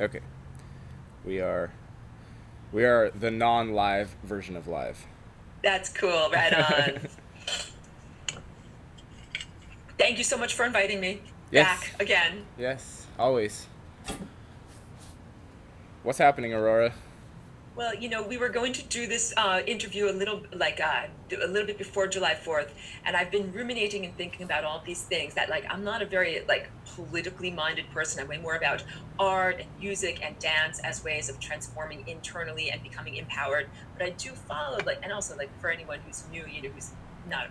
Okay. We are we are the non-live version of live. That's cool. Right on. Thank you so much for inviting me Yes. back again. Yes. Always. What's happening, Aurora? Well, we were going to do this interview a little bit before July 4th, and I've been ruminating and thinking about all these things that I'm not a very politically minded person. I'm way more about art and music and dance as ways of transforming internally and becoming empowered. But I do follow and also for anyone who's new, who's not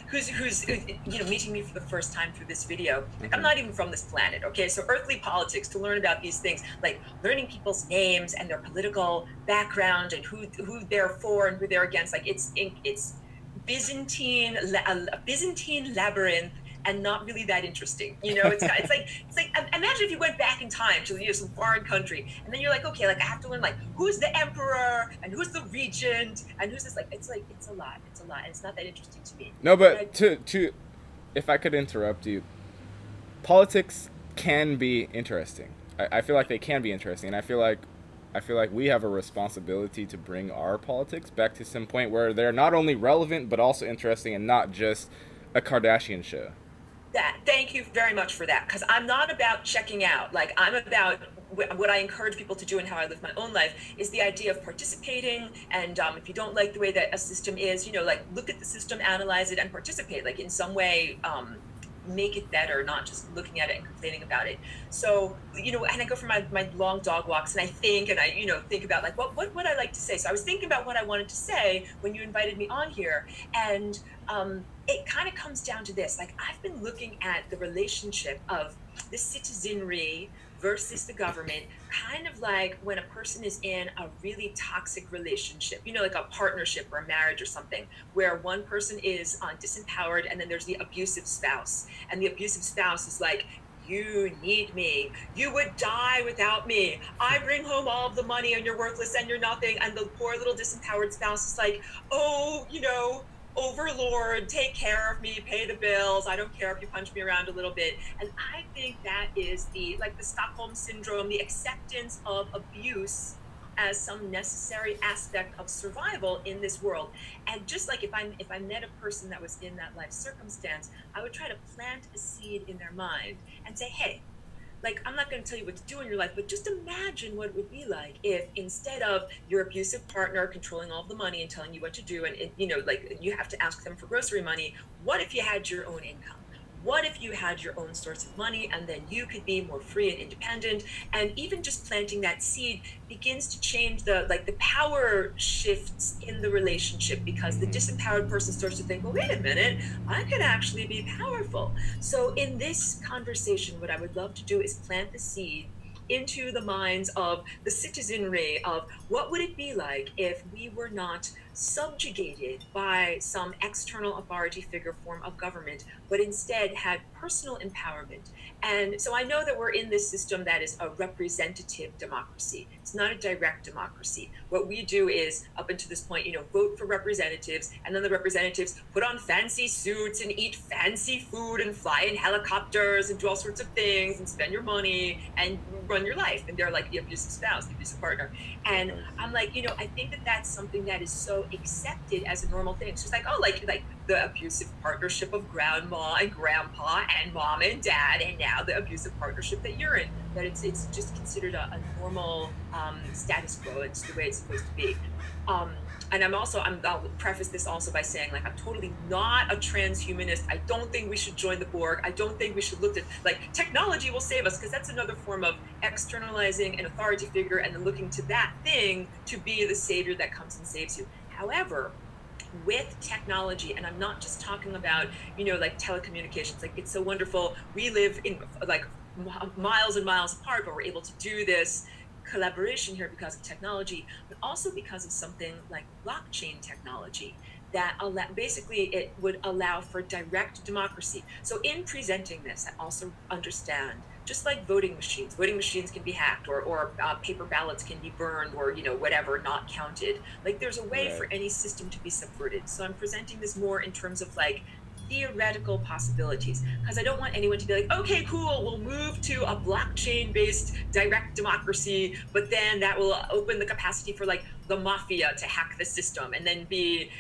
who's meeting me for the first time through this video, I'm not even from this planet. Okay, so earthly politics, to learn about these things, like learning people's names and their political background and who they're for and who they're against, it's a Byzantine labyrinth, and not really that interesting. It's like imagine if you went back in time to some foreign country, and then you're like, okay, I have to learn who's the emperor and who's the regent and who's this. It's a lot. It's a lot, and it's not that interesting to me. No, But I but to if I could interrupt you, politics can be interesting. I feel like they can be interesting, and I feel like we have a responsibility to bring our politics back to some point where they're not only relevant but also interesting, and not just a Kardashian show. that thank you very much for that, because I'm not about checking out. I'm about what I encourage people to do and how I live my own life is the idea of participating. And if you don't like the way that a system is, look at the system, analyze it, and participate, in some way. Make it better, not just looking at it and complaining about it. So, and I go for my long dog walks, and I think, and think about what would I like to say. So I was thinking about what I wanted to say when you invited me on here. And it kind of comes down to this. I've been looking at the relationship of the citizenry versus the government, kind of like when a person is in a really toxic relationship, like a partnership or a marriage or something, where one person is disempowered, and then there's the abusive spouse. And the abusive spouse is like, you need me. You would die without me. I bring home all of the money and you're worthless and you're nothing. And the poor little disempowered spouse is like, oh, overlord, take care of me, pay the bills. I don't care if you punch me around a little bit. And I think that is the Stockholm syndrome, the acceptance of abuse as some necessary aspect of survival in this world. And just like if I met a person that was in that life circumstance, I would try to plant a seed in their mind and say, hey, I'm not going to tell you what to do in your life, but just imagine what it would be like if, instead of your abusive partner controlling all the money and telling you what to do, and you have to ask them for grocery money, what if you had your own income? What if you had your own source of money, and then you could be more free and independent? And even just planting that seed begins to change the power shifts in the relationship, because the disempowered person starts to think, well, wait a minute, I could actually be powerful. So in this conversation, what I would love to do is plant the seed into the minds of the citizenry of what would it be like if we were not subjugated by some external authority figure form of government, but instead had personal empowerment. And so I know that we're in this system that is a representative democracy. It's not a direct democracy. What we do is, up until this point, vote for representatives, and then the representatives put on fancy suits and eat fancy food and fly in helicopters and do all sorts of things and spend your money and run your life. And they're like the abusive spouse, the abusive partner. And I'm like, I think that that's something that is so accepted as a normal thing. It's just like, oh, like the abusive partnership of grandma and grandpa and mom and dad, and now the abusive partnership that you're in. That it's just considered a normal status quo. It's the way it's supposed to be. And I'll preface this also by saying, I'm totally not a transhumanist. I don't think we should join the Borg. I don't think we should look at technology will save us, because that's another form of externalizing an authority figure and then looking to that thing to be the savior that comes and saves you. However, with technology, and I'm not just talking about, telecommunications, it's so wonderful. We live in miles and miles apart, but we're able to do this collaboration here because of technology, but also because of something like blockchain technology that basically it would allow for direct democracy. So in presenting this, I also understand, just like voting machines can be hacked, or paper ballots can be burned, or whatever, not counted. There's a way Right. for any system to be subverted. So I'm presenting this more in terms of theoretical possibilities, because I don't want anyone to be like, okay, cool, we'll move to a blockchain based direct democracy, but then that will open the capacity for like the mafia to hack the system and then be,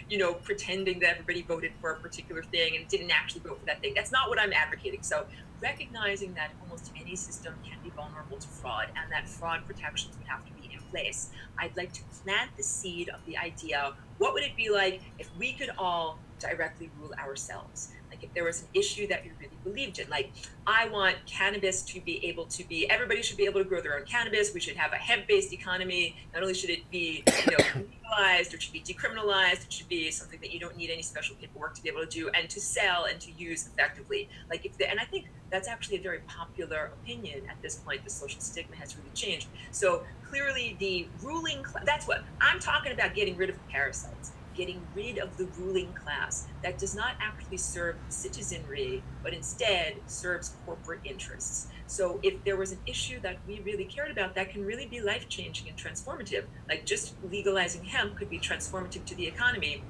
pretending that everybody voted for a particular thing and didn't actually vote for that thing. That's not what I'm advocating. So recognizing that almost any system can be vulnerable to fraud and that fraud protections would have to be in place, I'd like to plant the seed of the idea, what would it be like if we could all directly rule ourselves? Like if there was an issue that you really believed in, like I want cannabis to be able to be, everybody should be able to grow their own cannabis. We should have a hemp-based economy. Not only should it be, legalized, it should be decriminalized. It should be something that you don't need any special paperwork to be able to do and to sell and to use effectively. Like and I think that's actually a very popular opinion at this point. The social stigma has really changed. So clearly the ruling class, that's what I'm talking about, getting rid of the parasites, getting rid of the ruling class that does not actually serve citizenry, but instead serves corporate interests. So if there was an issue that we really cared about, that can really be life-changing and transformative, like just legalizing hemp could be transformative to the economy,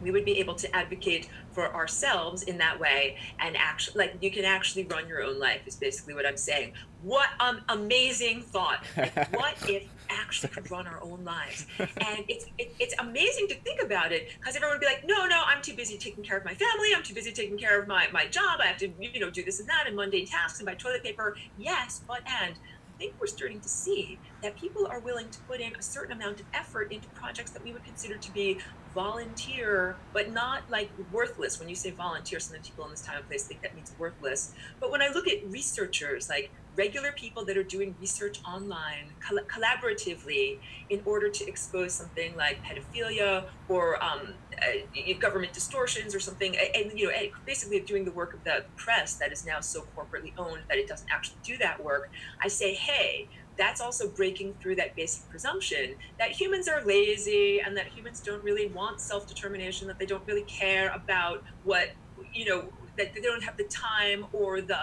we would be able to advocate for ourselves in that way, and actually, like, you can actually run your own life is basically what I'm saying. What an amazing thought. Like, what if we actually could run our own lives? And it's amazing to think about it, because everyone would be like, no, I'm too busy taking care of my family, I'm too busy taking care of my job, I have to do this and that and mundane tasks and buy toilet paper. Yes, but I think we're starting to see that people are willing to put in a certain amount of effort into projects that we would consider to be volunteer, but not like worthless. When you say volunteer, sometimes people in this time and place think that means worthless. But when I look at researchers, like regular people that are doing research online collaboratively in order to expose something like pedophilia or government distortions or something, and basically doing the work of the press that is now so corporately owned that it doesn't actually do that work, I say, hey, that's also breaking through that basic presumption that humans are lazy and that humans don't really want self-determination, that they don't really care about what, that they don't have the time or the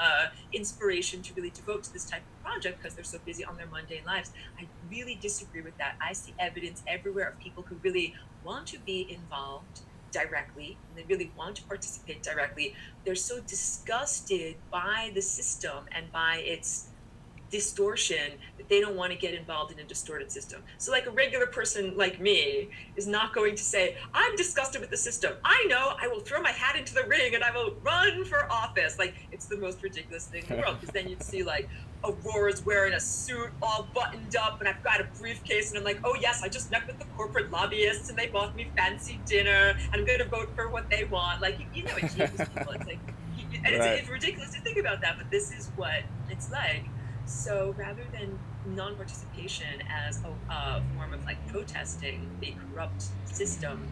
inspiration to really devote to this type of project because they're so busy on their mundane lives. I really disagree with that. I see evidence everywhere of people who really want to be involved directly, and they really want to participate directly. They're so disgusted by the system and by its distortion that they don't want to get involved in a distorted system. So like a regular person like me is not going to say, I'm disgusted with the system. I know, I will throw my hat into the ring and I will run for office. Like, it's the most ridiculous thing in the world, because then you'd see like Aurora's wearing a suit all buttoned up and I've got a briefcase and I'm like, oh yes, I just met with the corporate lobbyists and they bought me fancy dinner and I'm going to vote for what they want. Like, it changes people. It's like, and right. It's ridiculous to think about that, but this is what it's like. So rather than non-participation as a form of like protesting the corrupt system,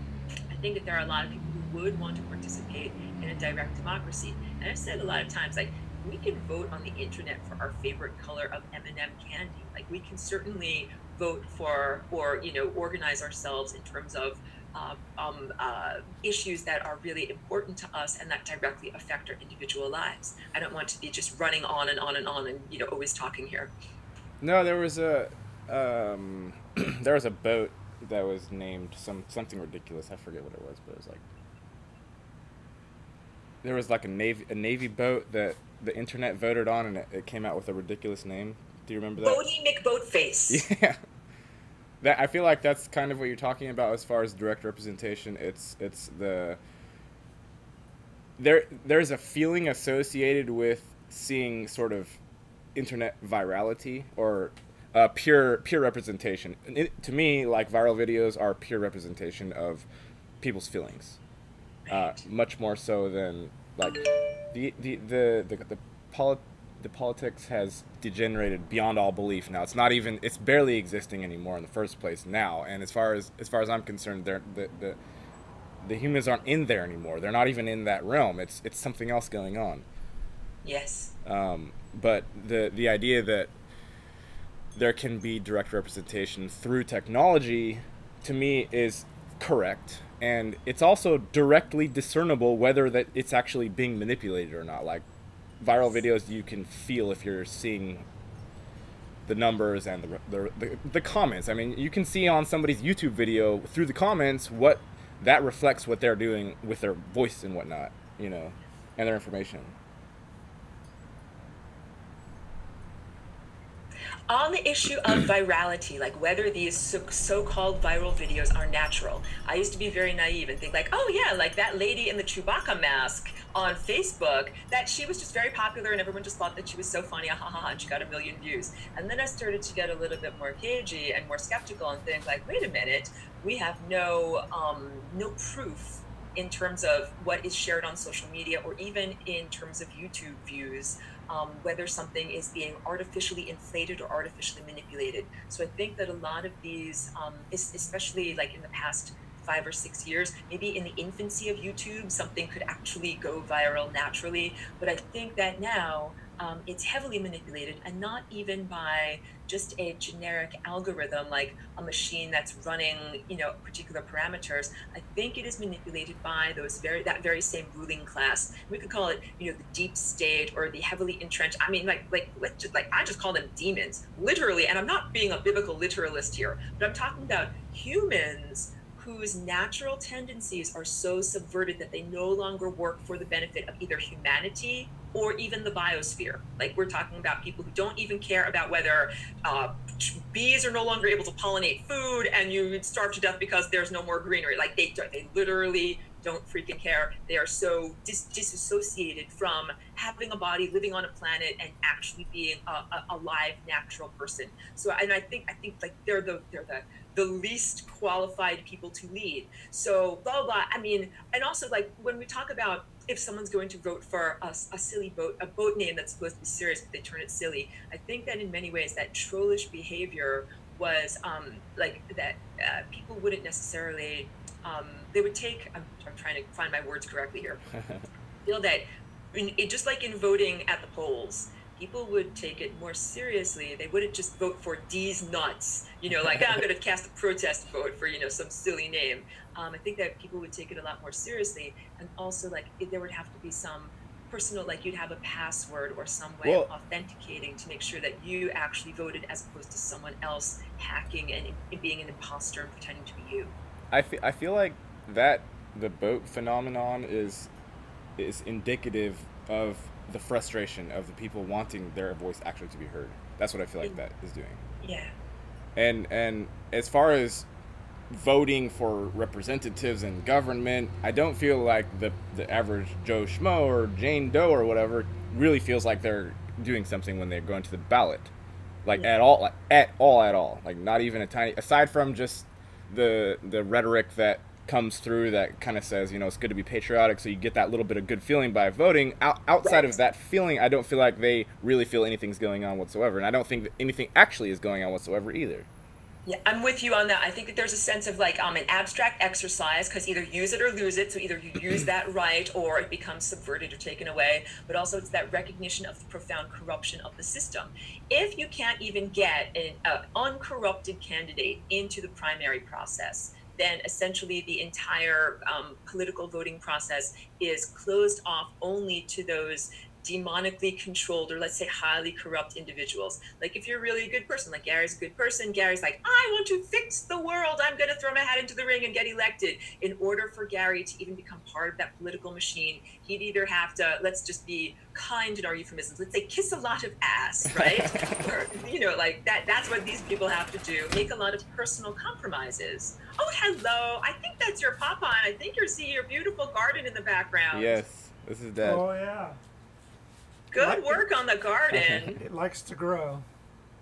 I think that there are a lot of people who would want to participate in a direct democracy. And I've said a lot of times, like, we can vote on the internet for our favorite color of M&M candy. Like, we can certainly vote for or organize ourselves in terms of issues that are really important to us and that directly affect our individual lives. I don't want to be just running on and on and on and always talking here. No, there was a there was a boat that was named something ridiculous. I forget what it was, but it was like there was like a navy boat that the internet voted on, and it came out with a ridiculous name. Do you remember that? Bodie McBoatface. Yeah. That, I feel like that's kind of what you're talking about as far as direct representation. It's there's a feeling associated with seeing sort of internet virality or pure representation. To me, like, viral videos are pure representation of people's feelings, much more so than like the politics has degenerated beyond all belief now. It's barely existing anymore in the first place now. And as far as I'm concerned, the humans aren't in there anymore. They're not even in that realm. It's something else going on. Yes. But the idea that there can be direct representation through technology, to me, is correct. And it's also directly discernible whether that it's actually being manipulated or not. Like, viral videos, you can feel if you're seeing the numbers and the comments. I mean, you can see on somebody's YouTube video through the comments what that reflects what they're doing with their voice and whatnot, and their information. On the issue of virality, like whether these so-called viral videos are natural, I used to be very naive and think like, oh yeah, like that lady in the Chewbacca mask on Facebook, that she was just very popular and everyone just thought that she was so funny, ha ha ha, and she got 1 million views. And then I started to get a little bit more cagey and more skeptical and think like, wait a minute, we have no proof in terms of what is shared on social media or even in terms of YouTube views, whether something is being artificially inflated or artificially manipulated. So I think that a lot of these, especially like in the past 5 or 6 years, maybe in the infancy of YouTube, something could actually go viral naturally. But I think that now it's heavily manipulated, and not even by just a generic algorithm like a machine that's running, particular parameters. I think it is manipulated by that very same ruling class. We could call it, the deep state or the heavily entrenched. I mean, I just call them demons, literally. And I'm not being a biblical literalist here, but I'm talking about humans whose natural tendencies are so subverted that they no longer work for the benefit of either humanity or even the biosphere. Like we're talking about people who don't even care about whether bees are no longer able to pollinate food and you starve to death because there's no more greenery. Like they literally don't freaking care. They are so disassociated from having a body, living on a planet, and actually being a live, natural person. So, and I think like they're the least qualified people to lead. So blah, blah, blah. I mean, and also like when we talk about if someone's going to vote for a silly a boat name that's supposed to be serious, but they turn it silly, I think that in many ways that trollish behavior was like that people wouldn't necessarily, they would take, I'm trying to find my words correctly here, feel that just like in voting at the polls, people would take it more seriously. They wouldn't just vote for D's nuts, like I'm going to cast a protest vote for, some silly name. I think that people would take it a lot more seriously. And also like there would have to be some personal, like you'd have a password or some way of authenticating to make sure that you actually voted as opposed to someone else hacking and being an imposter and pretending to be you. I feel like that the boat phenomenon is indicative of the frustration of the people wanting their voice actually to be heard. That's what I feel like that is doing. Yeah. And as far as voting for representatives in government, I don't feel like the average Joe Schmo or Jane Doe or whatever really feels like they're doing something when they're going to the ballot, like at all, like not even a tiny. Aside from just the rhetoric that comes through that kind of says, it's good to be patriotic, so you get that little bit of good feeling by voting. Outside of that feeling, I don't feel like they really feel anything's going on whatsoever, and I don't think that anything actually is going on whatsoever either. Yeah, I'm with you on that. I think that there's a sense of like an abstract exercise, because either use it or lose it. So either you use that right or it becomes subverted or taken away. But also it's that recognition of the profound corruption of the system. If you can't even get an uncorrupted candidate into the primary process, then essentially the entire political voting process is closed off only to those demonically controlled or let's say highly corrupt individuals. Like if you're really a good person, like Gary's a good person, Gary's like, I want to fix the world, I'm going to throw my hat into the ring and get elected. In order for Gary to even become part of that political machine, he'd either have to, let's just be kind in our euphemisms, let's say kiss a lot of ass, right? Or, like that's what these people have to do, make a lot of personal compromises. Oh, hello, I think that's your papa, and I think you're seeing your beautiful garden in the background. Yes, this is Dad. Oh yeah. Good work on the garden. It likes to grow.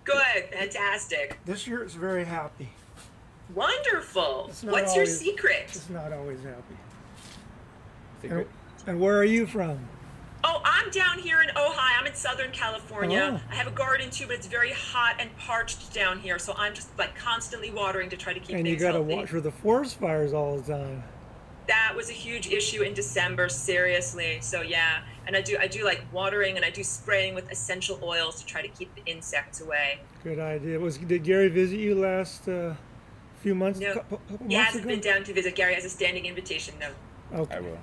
Good, fantastic. This year it's very happy. Wonderful. What's your secret? It's not always happy. And where are you from? Oh, I'm down here in Ojai. I'm in Southern California. Oh. I have a garden too, but it's very hot and parched down here. So I'm just like constantly watering to try to keep things healthy. And you got to watch for the forest fires all the time. That was a huge issue in December, seriously. So yeah, and I do like watering and I do spraying with essential oils to try to keep the insects away. Good idea. Did Gary visit you last few months? No, couple he months hasn't ago? been down to visit. Gary has a standing invitation, no. Okay. I will.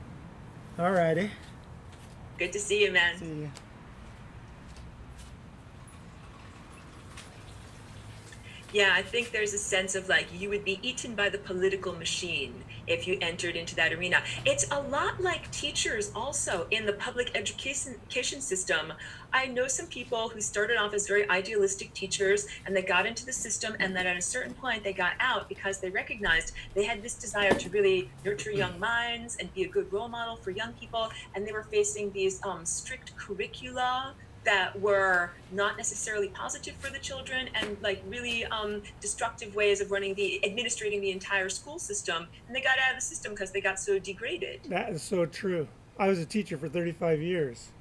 All righty. Good to see you, man. See you. Yeah, I think there's a sense of like you would be eaten by the political machine if you entered into that arena. It's a lot like teachers also in the public education system. I know some people who started off as very idealistic teachers and they got into the system, and then at a certain point they got out because they recognized they had this desire to really nurture young minds and be a good role model for young people, and they were facing these strict curricula that were not necessarily positive for the children, and like really destructive ways of running the administrating the entire school system, and they got out of the system because they got so degraded. That is so true. I was a teacher for 35 years.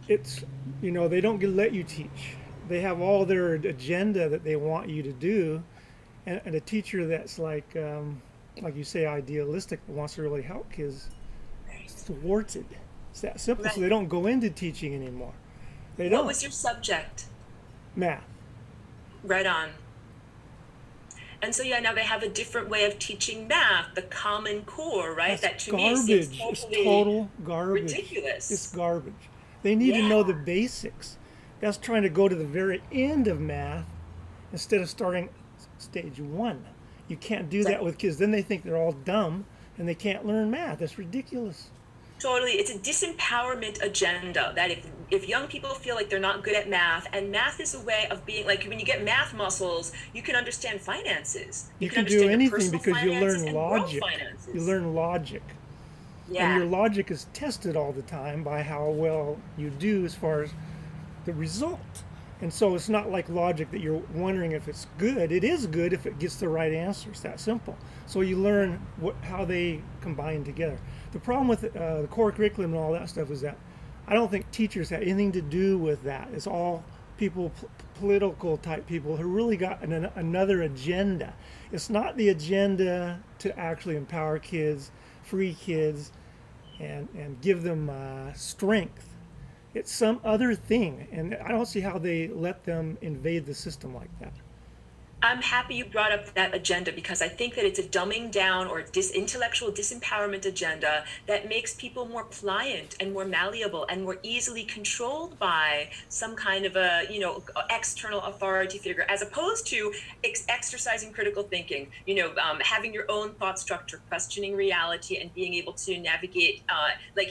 It's, they don't let you teach. They have all their agenda that they want you to do. And a teacher that's like you say, idealistic, wants to really help kids, Right. it's thwarted. It's that simple. So Right. they don't go into teaching anymore. They What don't. was your subject? Math. Right on. And so yeah, now they have a different way of teaching math, the Common Core, right? That's That to me seems garbage. It's totally total garbage. It's ridiculous. garbage. They need to Yeah. know the basics. That's trying to go to the very end of math instead of starting stage one. You can't do that with kids. Then they think they're all dumb and they can't learn math. That's ridiculous. Totally, it's a disempowerment agenda that if young people feel like they're not good at math, and math is a way of being like when you get math muscles, you can understand finances. You You can can do understand your anything personal because you finances learn and world logic. You finances. learn logic. And Yeah, your logic is tested all the time by how well you do as far as the result. And so it's not like logic that you're wondering if it's good. It is good if it gets the right answer. It's that simple. So you learn how they combine together. The problem with the core curriculum and all that stuff is that I don't think teachers have anything to do with that. It's all people, political type people who really got another agenda. It's not the agenda to actually empower kids, free kids, and give them strength. It's some other thing, and I don't see how they let them invade the system like that. I'm happy you brought up that agenda because I think that it's a dumbing down or intellectual disempowerment agenda that makes people more pliant and more malleable and more easily controlled by some kind of a, external authority figure, as opposed to exercising critical thinking, having your own thought structure, questioning reality, and being able to navigate.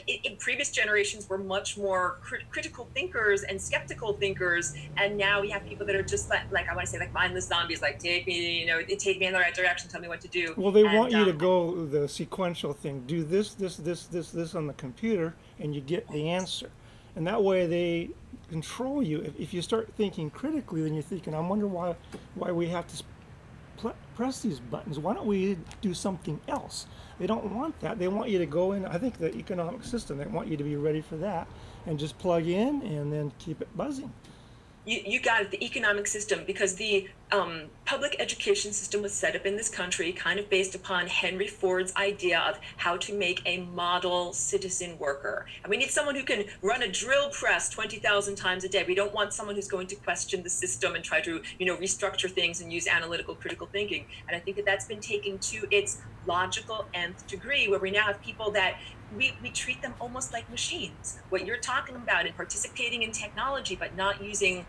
In previous generations were much more critical thinkers and skeptical thinkers, and now we have people that are just like I want to say like mindless zombies, like take me, take me in the right direction, tell me what to do. Well, they want And you to go the sequential thing. Do this on the computer, and you get the answer. And that way they control you. If you start thinking critically, then you're thinking, I wonder why we have to press these buttons. Why don't we do something else? They don't want that. They want you to go in. I think the economic system, they want you to be ready for that and just plug in and then keep it buzzing. you got it, the economic system, because the public education system was set up in this country kind of based upon Henry Ford's idea of how to make a model citizen worker. And we need someone who can run a drill press 20,000 times a day. We don't want someone who's going to question the system and try to, restructure things and use analytical critical thinking. And I think that that's been taken to its logical nth degree, where we now have people that we treat them almost like machines. What you're talking about in participating in technology, but not using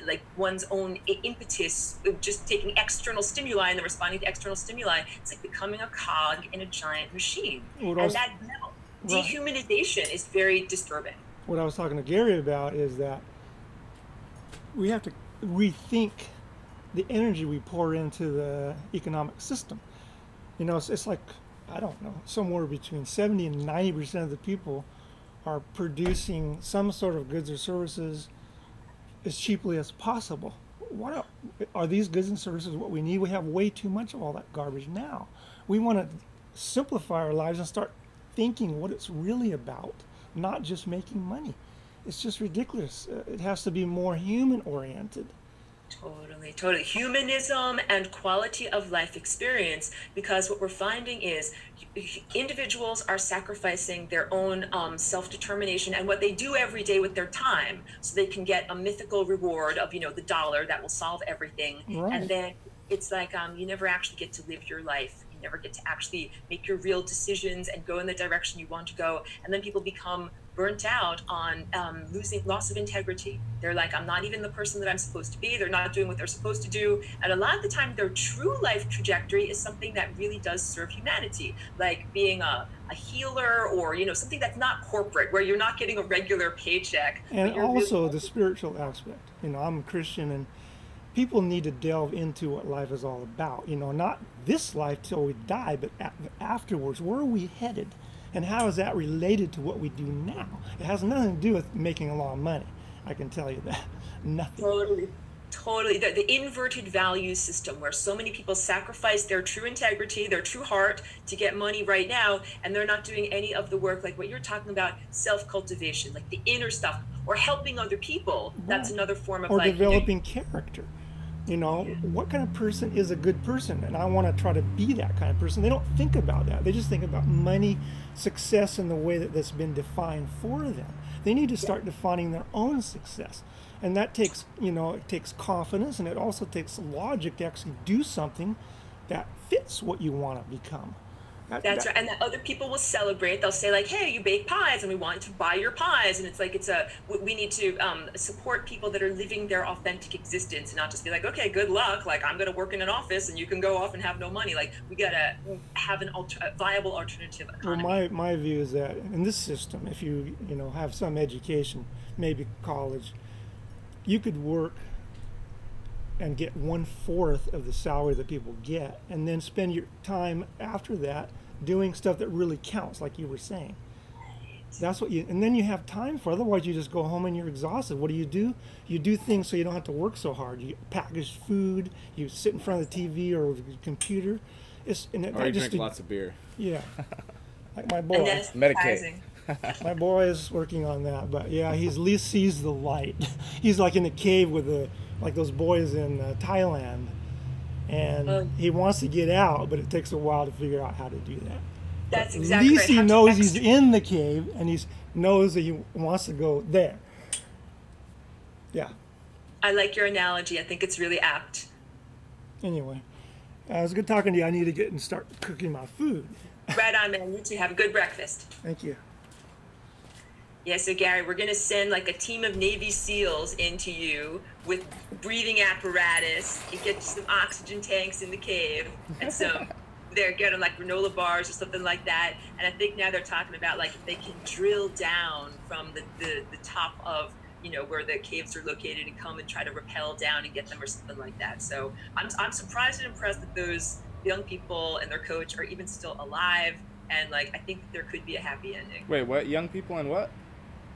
like one's own impetus, just taking external stimuli and then responding to external stimuli. It's like becoming a cog in a giant machine. And that dehumanization is very disturbing. What I was talking to Gary about is that we have to rethink the energy we pour into the economic system. It's like, I don't know, somewhere between 70 and 90% of the people are producing some sort of goods or services as cheaply as possible. Are these goods and services what we need? We have way too much of all that garbage now. We want to simplify our lives and start thinking what it's really about, not just making money. It's just ridiculous. It has to be more human oriented. Totally, totally. Humanism and quality of life experience, because what we're finding is individuals are sacrificing their own self-determination and what they do every day with their time so they can get a mythical reward of, the dollar that will solve everything. Right. And then it's like you never actually get to live your life. You never get to actually make your real decisions and go in the direction you want to go. And then people become burnt out on losing loss of integrity. They're like, I'm not even the person that I'm supposed to be. They're not doing what they're supposed to do. And a lot of the time, their true life trajectory is something that really does serve humanity, like being a healer, or, you know, something that's not corporate, where you're not getting a regular paycheck, And but you're really. also the spiritual aspect. You know, I'm a Christian, and people need to delve into what life is all about. You know, not this life till we die, but afterwards. Where are we headed? And how is that related to what we do now? It has nothing to do with making a lot of money. I can tell you that. Nothing. Totally. Totally. The inverted value system, where so many people sacrifice their true integrity, their true heart, to get money right now, and they're not doing any of the work, like what you're talking about, self-cultivation, like the inner stuff, or helping other people. That's Right. another form of, Or like, you know. developing character. You know, what kind of person is a good person? And I want to try to be that kind of person. They don't think about that. They just think about money, success in the way that that's been defined for them. They need to start defining their own success. And that takes, you know, it takes confidence, and it also takes logic to actually do something that fits what you want to become. That's right. And that other people will celebrate. They'll say, like, hey, you bake pies and we want to buy your pies. And it's like, we need to support people that are living their authentic existence, and not just be like, okay, good luck. Like, I'm going to work in an office and you can go off and have no money. Like, we got to have a viable alternative Well, economy. my view is that in this system, if you know, have some education, maybe college, you could work and get 1/4 of the salary that people get, and then spend your time after that doing stuff that really counts, like you were saying. That's what you, and then you have time for. Otherwise, you just go home and you're exhausted. What do? You do things so you don't have to work so hard. You package food. You sit in front of the TV or the computer. Or you drink lots of beer. Yeah, like And that's Medicate. my boy is working on that. But yeah, he's at least sees the light. He's like in a cave with like those boys in Thailand, and he wants to get out, but it takes a while to figure out how to do that. That's At exactly least right. he How to knows he's extra- in the cave, and he knows that he wants to go there. Yeah. I like your analogy. I think it's really apt. Anyway, it was good talking to you. I need to get and start cooking my food. Right on, man. You two have a good breakfast. Thank you. Yeah, so Gary, we're gonna send like a team of Navy SEALs into you with breathing apparatus. You get some oxygen tanks in the cave and some. They're getting like granola bars or something like that. And I think now they're talking about, like, if they can drill down from the top of, you know, where the caves are located, and come and try to rappel down and get them, or something like that. So I'm surprised and impressed that those young people and their coach are even still alive. And like, I think that there could be a happy ending. Wait, what? Young people and what?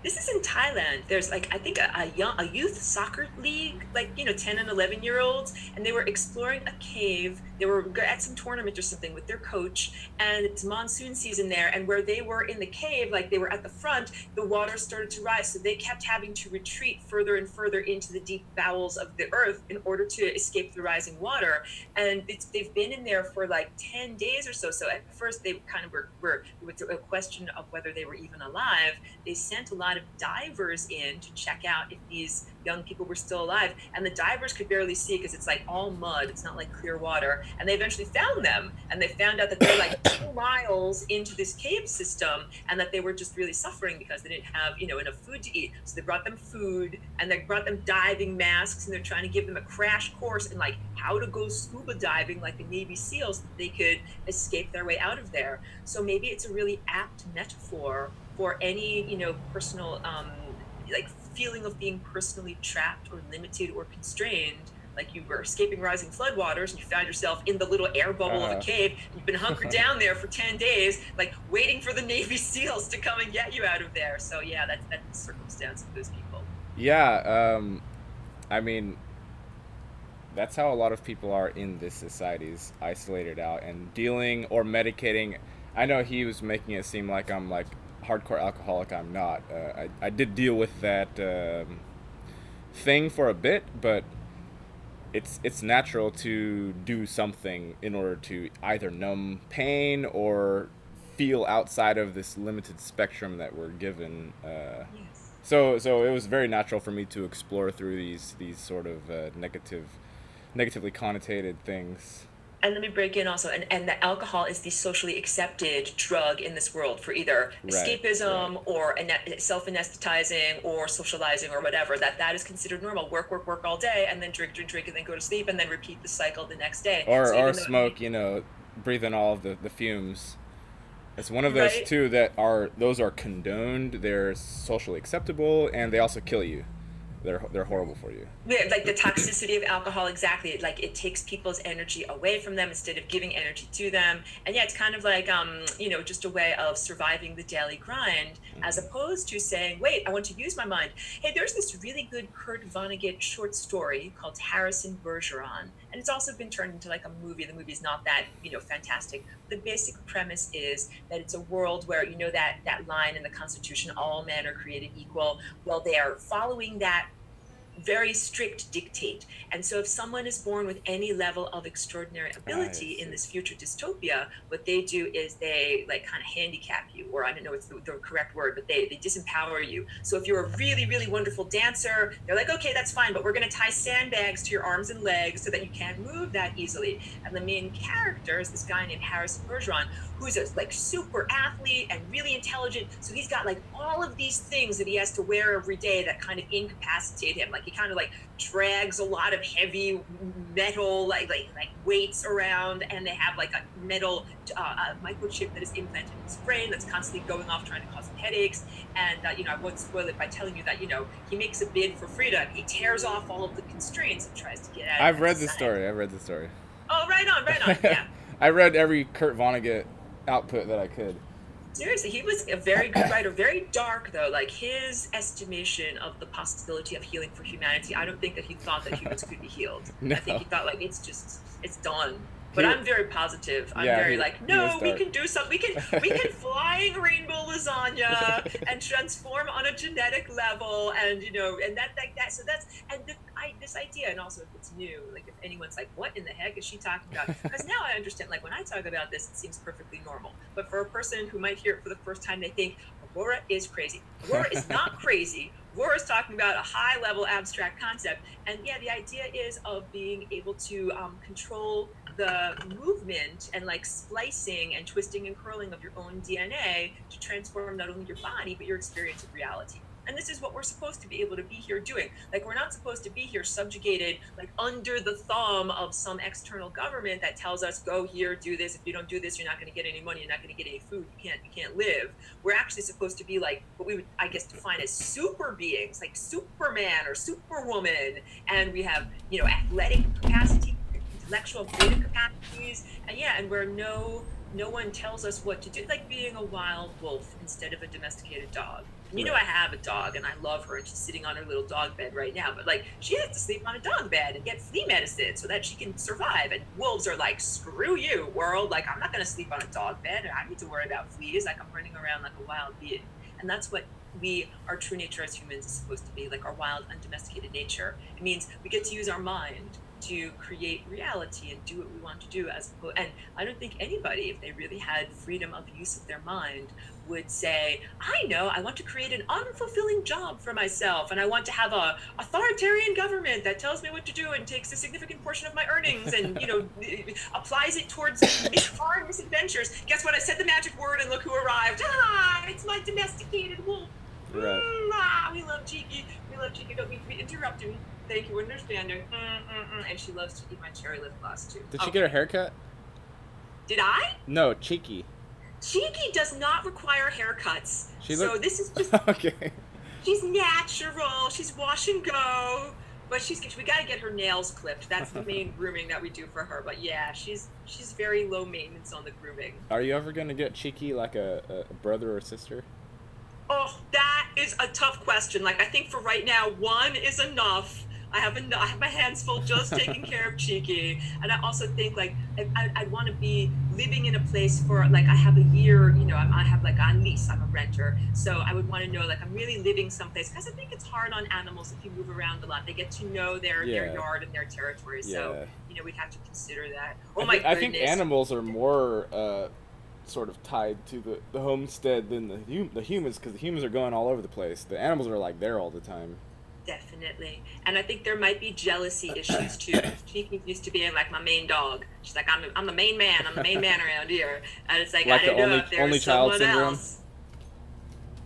This is in Thailand. There's like, I think a youth soccer league, like, you know, 10 and 11-year-olds, and they were exploring a cave. They were at some tournament or something with their coach, and it's monsoon season there. And where they were in the cave, like they were at the front, the water started to rise, so they kept having to retreat further and further into the deep bowels of the earth in order to escape the rising water. And they've been in there for like 10 days or so. So at first they kind of were with a question of whether they were even alive. They sent a lot of divers in to check out if these young people were still alive, and the divers could barely see because it's like all mud. It's not like clear water. And they eventually found them, and they found out that they're like 2 miles into this cave system, and that they were just really suffering because they didn't have, you know, enough food to eat. So they brought them food, and they brought them diving masks, and they're trying to give them a crash course in like how to go scuba diving like the Navy SEALs, so that they could escape their way out of there. So maybe it's a really apt metaphor for any, you know, personal like feeling of being personally trapped or limited or constrained. Like, you were escaping rising floodwaters and you found yourself in the little air bubble of a cave. You've been hunkered down there for 10 days, like waiting for the Navy SEALs to come and get you out of there. So yeah, that's the circumstance of those people. Yeah, I mean, that's how a lot of people are in this society, is isolated out and dealing or medicating. I know he was making it seem like I'm like hardcore alcoholic. I'm not. I did deal with that thing for a bit, but it's natural to do something in order to either numb pain or feel outside of this limited spectrum that we're given. Yes. So it was very natural for me to explore through these sort of negatively connotated things. And let me break in also, and that alcohol is the socially accepted drug in this world for either Right, right. escapism or self-anesthetizing or socializing or whatever. That is considered normal. Work, work, work all day, and then drink, drink, drink, and then go to sleep, and then repeat the cycle the next day. So Or even though it may, smoke, breathe in all of the fumes. It's one of those right? two that those are condoned. They're socially acceptable, and they also kill you. They're horrible for you. Yeah, like the toxicity of alcohol, exactly. Like it takes people's energy away from them instead of giving energy to them. And yeah, it's kind of like just a way of surviving the daily grind, as Hmm. opposed to saying, wait, I want to use my mind. Hey, there's this really good Kurt Vonnegut short story called Harrison Bergeron, and it's also been turned into like a movie. The movie's not that, fantastic. The basic premise is that it's a world where, that line in the Constitution, all men are created equal. Well, they are following that very strict dictate. And so if someone is born with any level of extraordinary I ability in see. this future dystopia, what they do is they like kind of handicap you, or I don't know what's the correct word, but they disempower you. So if you're a really, really wonderful dancer, they're like, okay, that's fine, but we're going to tie sandbags to your arms and legs so that you can't move that easily. And the main character is this guy named Harrison Bergeron, who's a like super athlete and really intelligent. So he's got like all of these things that he has to wear every day that kind of incapacitate him. Like he kind of like drags a lot of heavy metal like weights around, and they have like a metal microchip that is implanted in his brain that's constantly going off trying to cause him headaches. And I won't spoil it by telling you that he makes a bid for freedom. He tears off all of the constraints and tries to get out of I've that read the society. story. I've read the story. Oh, right on, yeah. I read every Kurt Vonnegut output that I could. Seriously, he was a very good writer. Very dark, though. Like his estimation of the possibility of healing for humanity, I don't think that he thought that humans could be healed. I think No, he thought like it's done. But he I'm very positive. I'm yeah very like, he was no, we dark. can do something. We can flying rainbow lasagna and transform on a genetic level, and and that like that. So that's and this idea, and also if it's new, like if anyone's like, what in the heck is she talking about? Because now I understand. Like when I talk about this, it seems perfectly normal. But for a person who might hear it for the first time, they think Aurora is crazy. Aurora is not crazy. Aurora is talking about a high level abstract concept. And yeah, the idea is of being able to control the movement and like splicing and twisting and curling of your own DNA to transform not only your body, but your experience of reality. And this is what we're supposed to be able to be here doing. Like, we're not supposed to be here subjugated, like under the thumb of some external government that tells us, go here, do this. If you don't do this, you're not going to get any money. You're not going to get any food. You can't live. We're actually supposed to be like what we would, I guess, define as super beings, like Superman or Superwoman. And we have, athletic capacity, intellectual creative capacities, and yeah, and where no one tells us what to do. It's like being a wild wolf instead of a domesticated dog. And Right. I have a dog and I love her, and she's sitting on her little dog bed right now, but like she has to sleep on a dog bed and get flea medicine so that she can survive. And wolves are like, screw you, world. Like, I'm not going to sleep on a dog bed. I need to worry about fleas. Like, I'm running around like a wild being. And that's what our true nature as humans is supposed to be, like our wild, undomesticated nature. It means we get to use our mind to create reality and do what we want to do, and I don't think anybody, if they really had freedom of use of their mind, would say, I know, I want to create an unfulfilling job for myself, and I want to have a authoritarian government that tells me what to do and takes a significant portion of my earnings and applies it towards foreign misadventures. Guess what? I said the magic word and look who arrived. It's my domesticated wolf. Right. We love Cheeky. We love Cheeky. Don't mean to be interrupting. Thank you, understanding. And she loves to eat my cherry lip gloss too. Did she get her haircut? Did I? No, Cheeky. Cheeky does not require haircuts. She So looked this is just, okay. she's natural. She's wash and go. But we got to get her nails clipped. That's the main grooming that we do for her. But yeah, she's very low maintenance on the grooming. Are you ever gonna get Cheeky like a brother or sister? Oh, that is a tough question. Like, I think for right now, one is enough. I have my hands full just taking care of Cheeky. And I also think, like, I want to be living in a place for, like, I have a year, I have, like, on lease, I'm a renter. So I would want to know, like, I'm really living someplace. Because I think it's hard on animals if you move around a lot. They get to know their Yeah. yard and their territory. So, Yeah. we'd have to consider that. Oh, my I think goodness. animals are more sort of tied to the homestead than the humans, because the humans are going all over the place. The animals are like there all the time. Definitely. And I think there might be jealousy issues too. She used to being like my main dog. She's like, I'm the main man. I'm the main man around here. And it's like, I Like the don't know only if there only was child someone syndrome. else.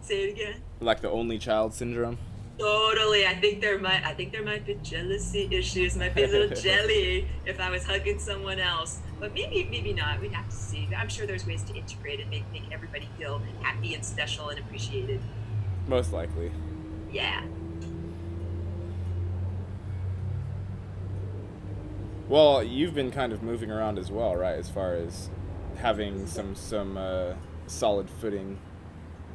Say it again. Like the only child syndrome. Totally. I think there might be jealousy issues. Might be a little jelly if I was hugging someone else. But maybe not. We'd have to see. I'm sure there's ways to integrate and make everybody feel happy and special and appreciated. Most likely. Yeah. Well, you've been kind of moving around as well, right? As far as having some solid footing.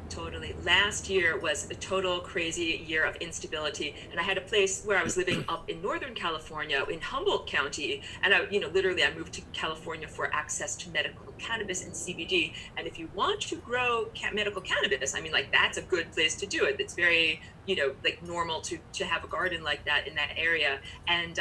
Totally. Last year was a total crazy year of instability. And I had a place where I was living up in Northern California in Humboldt County. And literally I moved to California for access to medical cannabis and CBD. And if you want to grow medical cannabis, I mean, like, that's a good place to do it. It's very, like, normal to have a garden like that in that area. And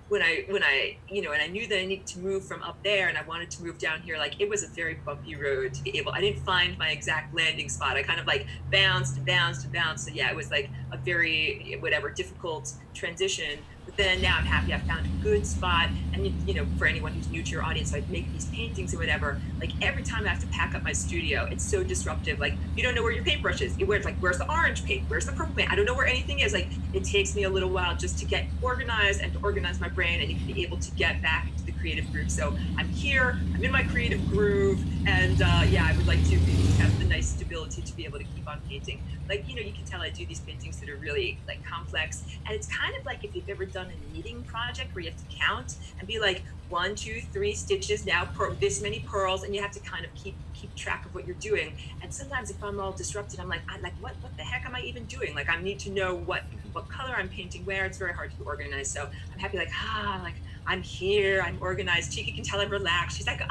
when I and I knew that I needed to move from up there and I wanted to move down here, like, it was a very bumpy road to be able. I didn't find my exact landing spot. I kind of like bounced and bounced and bounced. So yeah, it was like a very difficult transition. But then now I'm happy I found a good spot. And for anyone who's new to your audience, so I make these paintings or whatever. Like, every time I have to pack up my studio, it's so disruptive. Like, you don't know where your paintbrush is. It's like, where's the orange paint? Where's the purple paint? I don't know where anything is. Like, it takes me a little while just to get organized and to organize my brain and to be able to get back into the creative groove. So I'm here, I'm in my creative groove, and I would like to have the nice stability to be able to keep on painting. Like, you can tell I do these paintings that are really, like, complex, and it's kind of like if you've ever done a knitting project where you have to count and be like, 1, 2, 3 stitches, now this many purls, and you have to kind of keep track of what you're doing. And sometimes if I'm all disrupted, I'm like, what the heck am I even doing? Like, I need to know what color I'm painting where. It's very hard to be organized. So I'm happy, like I'm here, I'm organized. Cheeky can tell I'm relaxed. She's like,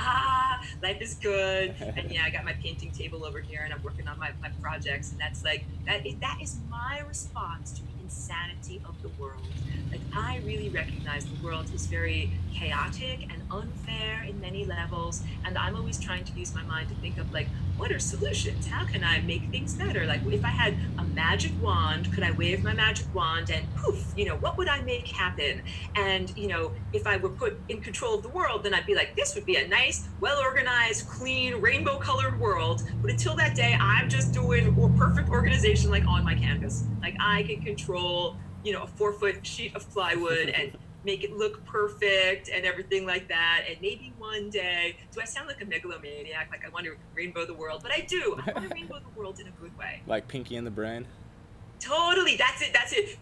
life is good. And yeah, I got my painting table over here and I'm working on my projects. And that's like, that is my response to the insanity of the world. Like, I really recognize the world is very chaotic and unfair in many levels. And I'm always trying to use my mind to think of, like, what are solutions? How can I make things better? Like, if I had a magic wand, could I wave my magic wand and poof, what would I make happen? And, if I were put in control of the world, then I'd be like, this would be a nice, well-organized, clean, rainbow-colored world. But until that day, I'm just doing perfect organization, like, on my canvas. Like, I can control, a 4-foot sheet of plywood and make it look perfect and everything like that. And maybe one day, do I sound like a megalomaniac? Like, I want to rainbow the world, but I do. I want to rainbow the world in a good way. Like Pinky and the Brain? Totally. That's it.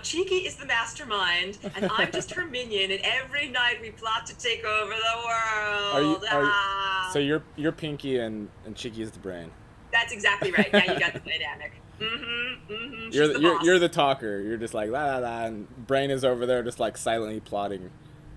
Cheeky is the mastermind, and I'm just her minion, and every night we plot to take over the world. So you're Pinky and Cheeky is the brain. That's exactly right. Now you got the dynamic. You're the talker. You're just like la la la, and Brain is over there just like silently plotting.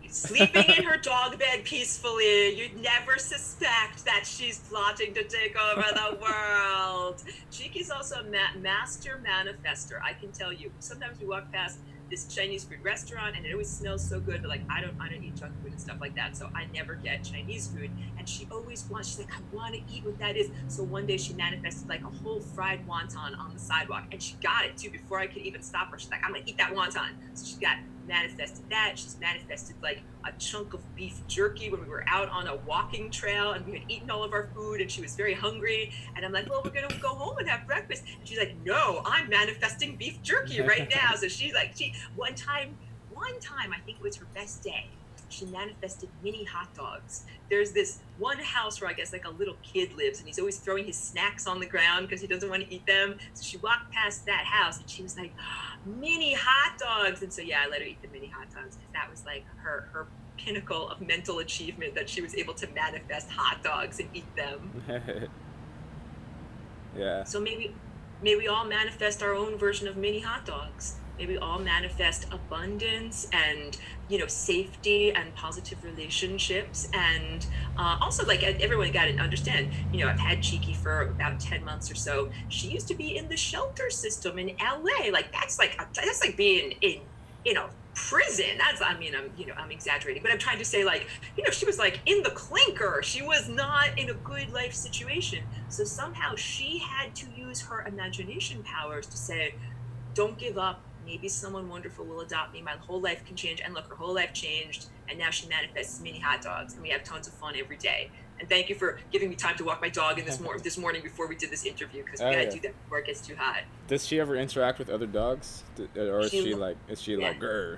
Sleeping in her dog bed peacefully. You'd never suspect that she's plotting to take over the world. Cheeky's also a master manifester. I can tell you. Sometimes we walk past this Chinese food restaurant and it always smells so good, but like I don't eat junk food and stuff like that, so I never get Chinese food. And she always wants, she's like, I want to eat what that is. So one day she manifested like a whole fried wonton on the sidewalk, and she got it too before I could even stop her. She's like, I'm gonna eat that wonton. So she manifested that. She's manifested like a chunk of beef jerky when we were out on a walking trail and we had eaten all of our food and she was very hungry, and I'm like, well, we're gonna go home and have breakfast, and she's like, no, I'm manifesting beef jerky right now. So she's like, one time I think it was her best day, she manifested mini hot dogs. There's this one house where I guess like a little kid lives, and he's always throwing his snacks on the ground because he doesn't want to eat them. So she walked past that house and she was like, mini hot dogs. And so yeah, I let her eat the mini hot dogs because that was like her pinnacle of mental achievement, that she was able to manifest hot dogs and eat them. Yeah. So maybe we all manifest our own version of mini hot dogs. Maybe we all manifest abundance and, safety and positive relationships. And also, like, everyone got to understand, I've had Cheeky for about 10 months or so. She used to be in the shelter system in LA. Like, that's like being in, prison. I'm exaggerating, but I'm trying to say, like, she was like in the clinker. She was not in a good life situation. So somehow she had to use her imagination powers to say, don't give up, maybe someone wonderful will adopt me. My whole life can change. And look, her whole life changed. And now she manifests mini hot dogs. And we have tons of fun every day. And thank you for giving me time to walk my dog in this morning before we did this interview, because we gotta do that before it gets too hot. Does she ever interact with other dogs, or is she like grr?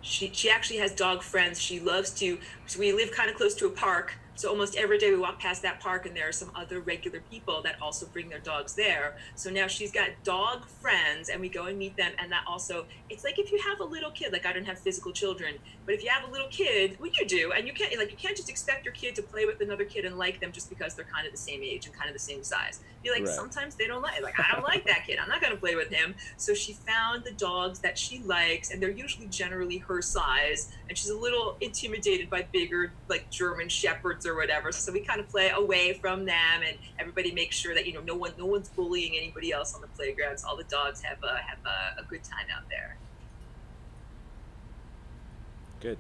She actually has dog friends. She loves to. So we live kind of close to a park. So almost every day we walk past that park, and there are some other regular people that also bring their dogs there. So now she's got dog friends, and we go and meet them. And that also, it's like if you have a little kid, like I don't have physical children, but if you have a little kid, well, you do, and you can't just expect your kid to play with another kid and like them just because they're kind of the same age and kind of the same size. Be like, sometimes they don't like I don't like that kid. I'm not gonna play with him. So she found the dogs that she likes, and they're usually generally her size, and she's a little intimidated by bigger, like German shepherds or whatever. So we kind of play away from them, and everybody makes sure that no one's bullying anybody else on the playgrounds. All the dogs have a good time out there. Good.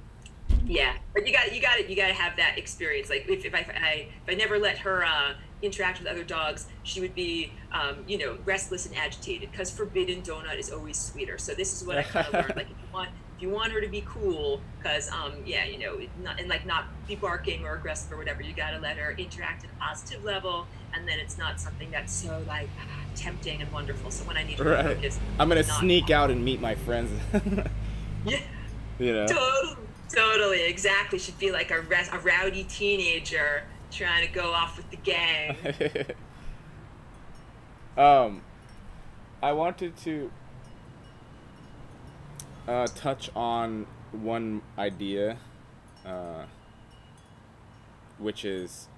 Yeah, but you got to have that experience. Like if I never let her interact with other dogs, she would be restless and agitated, because forbidden donut is always sweeter. So this is what I kind of learned. Like if you want her to be cool, because not be barking or aggressive or whatever, you got to let her interact at a positive level, and then it's not something that's so like tempting and wonderful. So when I need her to focus, I'm gonna sneak out and meet my friends. Yeah. Totally, exactly. She'd be like a rowdy teenager trying to go off with the gang. I wanted to touch on one idea, which is,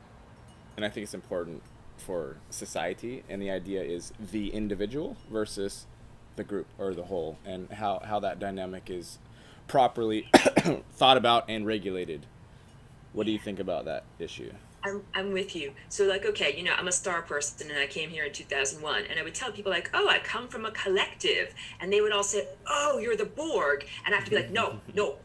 and I think it's important for society, and the idea is the individual versus the group or the whole, and how that dynamic is properly thought about and regulated. What do you think about that issue? I'm with you. So like, okay, I'm a star person, and I came here in 2001, and I would tell people like, oh, I come from a collective, and they would all say, oh, you're the Borg, and I have to be like, no,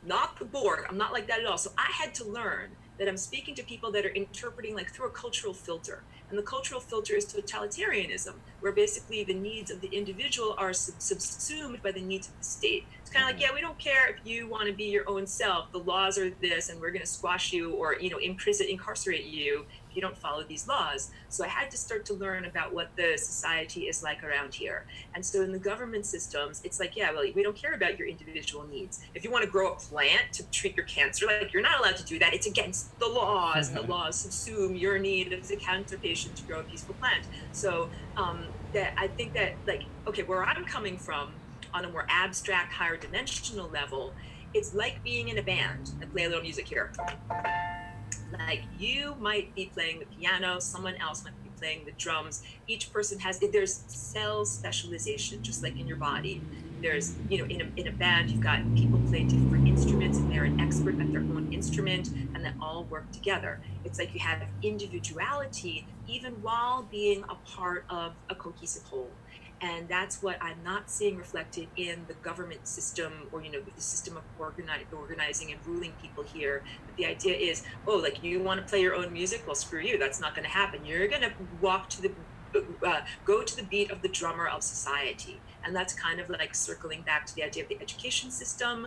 not the Borg. I'm not like that at all. So I had to learn that I'm speaking to people that are interpreting like through a cultural filter. And the cultural filter is totalitarianism, where basically the needs of the individual are subsumed by the needs of the state. It's kind of like, yeah, we don't care if you want to be your own self. The laws are this, and we're going to squash you or, incarcerate you if you don't follow these laws. So I had to start to learn about what the society is like around here. And so in the government systems, it's like, yeah, well, we don't care about your individual needs. If you want to grow a plant to treat your cancer, like, you're not allowed to do that. It's against the laws, and the laws subsume your need as a cancer patient to grow a peaceful plant. So that I think that, like, okay, where I'm coming from on a more abstract, higher dimensional level, it's like being in a band. I play a little music here. Like, you might be playing the piano, someone else might be playing the drums. Each person there's cell specialization, just like in your body. There's, in a band, you've got people play different instruments, and they're an expert at their own instrument, and they all work together. It's like you have individuality even while being a part of a cohesive whole. And that's what I'm not seeing reflected in the government system, or, the system of organizing and ruling people here. But the idea is, oh, like, you want to play your own music? Well, screw you. That's not going to happen. You're going to go to the beat of the drummer of society. And that's kind of like circling back to the idea of the education system.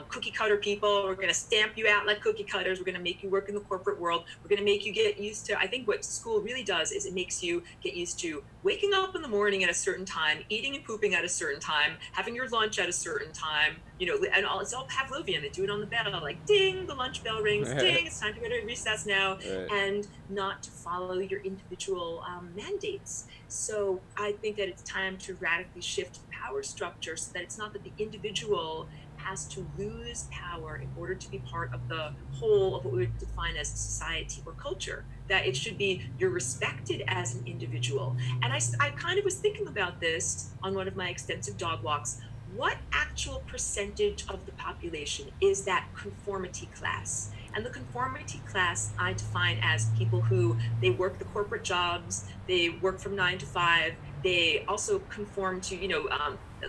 Cookie cutter people, we're going to stamp you out like cookie cutters. We're going to make you work in the corporate world. We're going to make you get used to, I think what school really does is it makes you get used to waking up in the morning at a certain time, eating and pooping at a certain time, having your lunch at a certain time, and it's all Pavlovian. They do it on the bell, like, ding, the lunch bell rings, ding, it's time to go to recess now, and not to follow your individual mandates. So I think that it's time to radically shift the power structure, so that it's not that the individual has to lose power in order to be part of the whole of what we would define as society or culture. That it should be, you're respected as an individual. And I kind of was thinking about this on one of my extensive dog walks. What actual percentage of the population is that conformity class? And the conformity class I define as people who, they work the corporate jobs, they work from 9 to 5, they also conform to,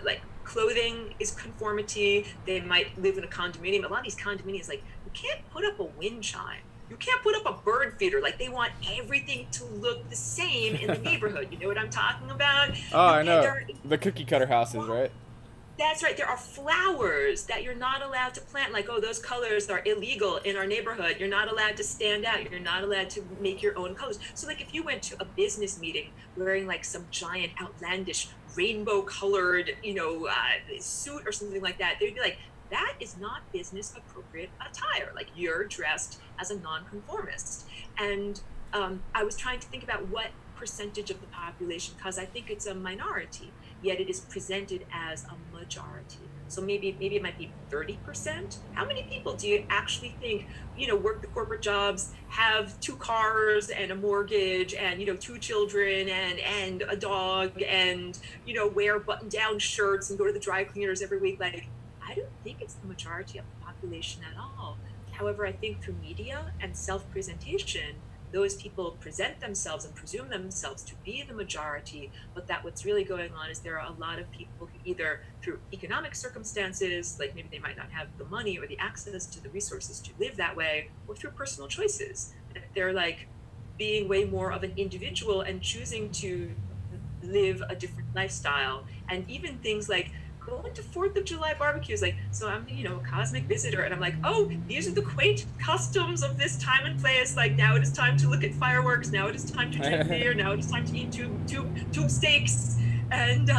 like, clothing is conformity. They might live in a condominium. A lot of these condominiums, like, you can't put up a wind chime. You can't put up a bird feeder. Like, they want everything to look the same in the neighborhood. You know what I'm talking about? Oh, I know. The cookie cutter houses, right? That's right. There are flowers that you're not allowed to plant. Like, oh, those colors are illegal in our neighborhood. You're not allowed to stand out. You're not allowed to make your own colors. So, like, if you went to a business meeting wearing like some giant, outlandish, rainbow colored, suit or something like that, they'd be like, that is not business appropriate attire. Like, you're dressed as a nonconformist. And I was trying to think about what percentage of the population, because I think it's a minority, yet it is presented as a majority. So maybe it might be 30%. How many people do you actually think, work the corporate jobs, have 2 cars and a mortgage and, 2 children and a dog and, wear button-down shirts and go to the dry cleaners every week? Like, I don't think it's the majority of the population at all. However, I think through media and self-presentation, those people present themselves and presume themselves to be the majority, but that what's really going on is there are a lot of people who either through economic circumstances, like maybe they might not have the money or the access to the resources to live that way, or through personal choices, they're like being way more of an individual and choosing to live a different lifestyle. And even things like going to 4th of July barbecues, like, so I'm, a cosmic visitor, and I'm like, oh, these are the quaint customs of this time and place. Like, now it is time to look at fireworks. Now it is time to drink beer. Now it is time to eat tube steaks. And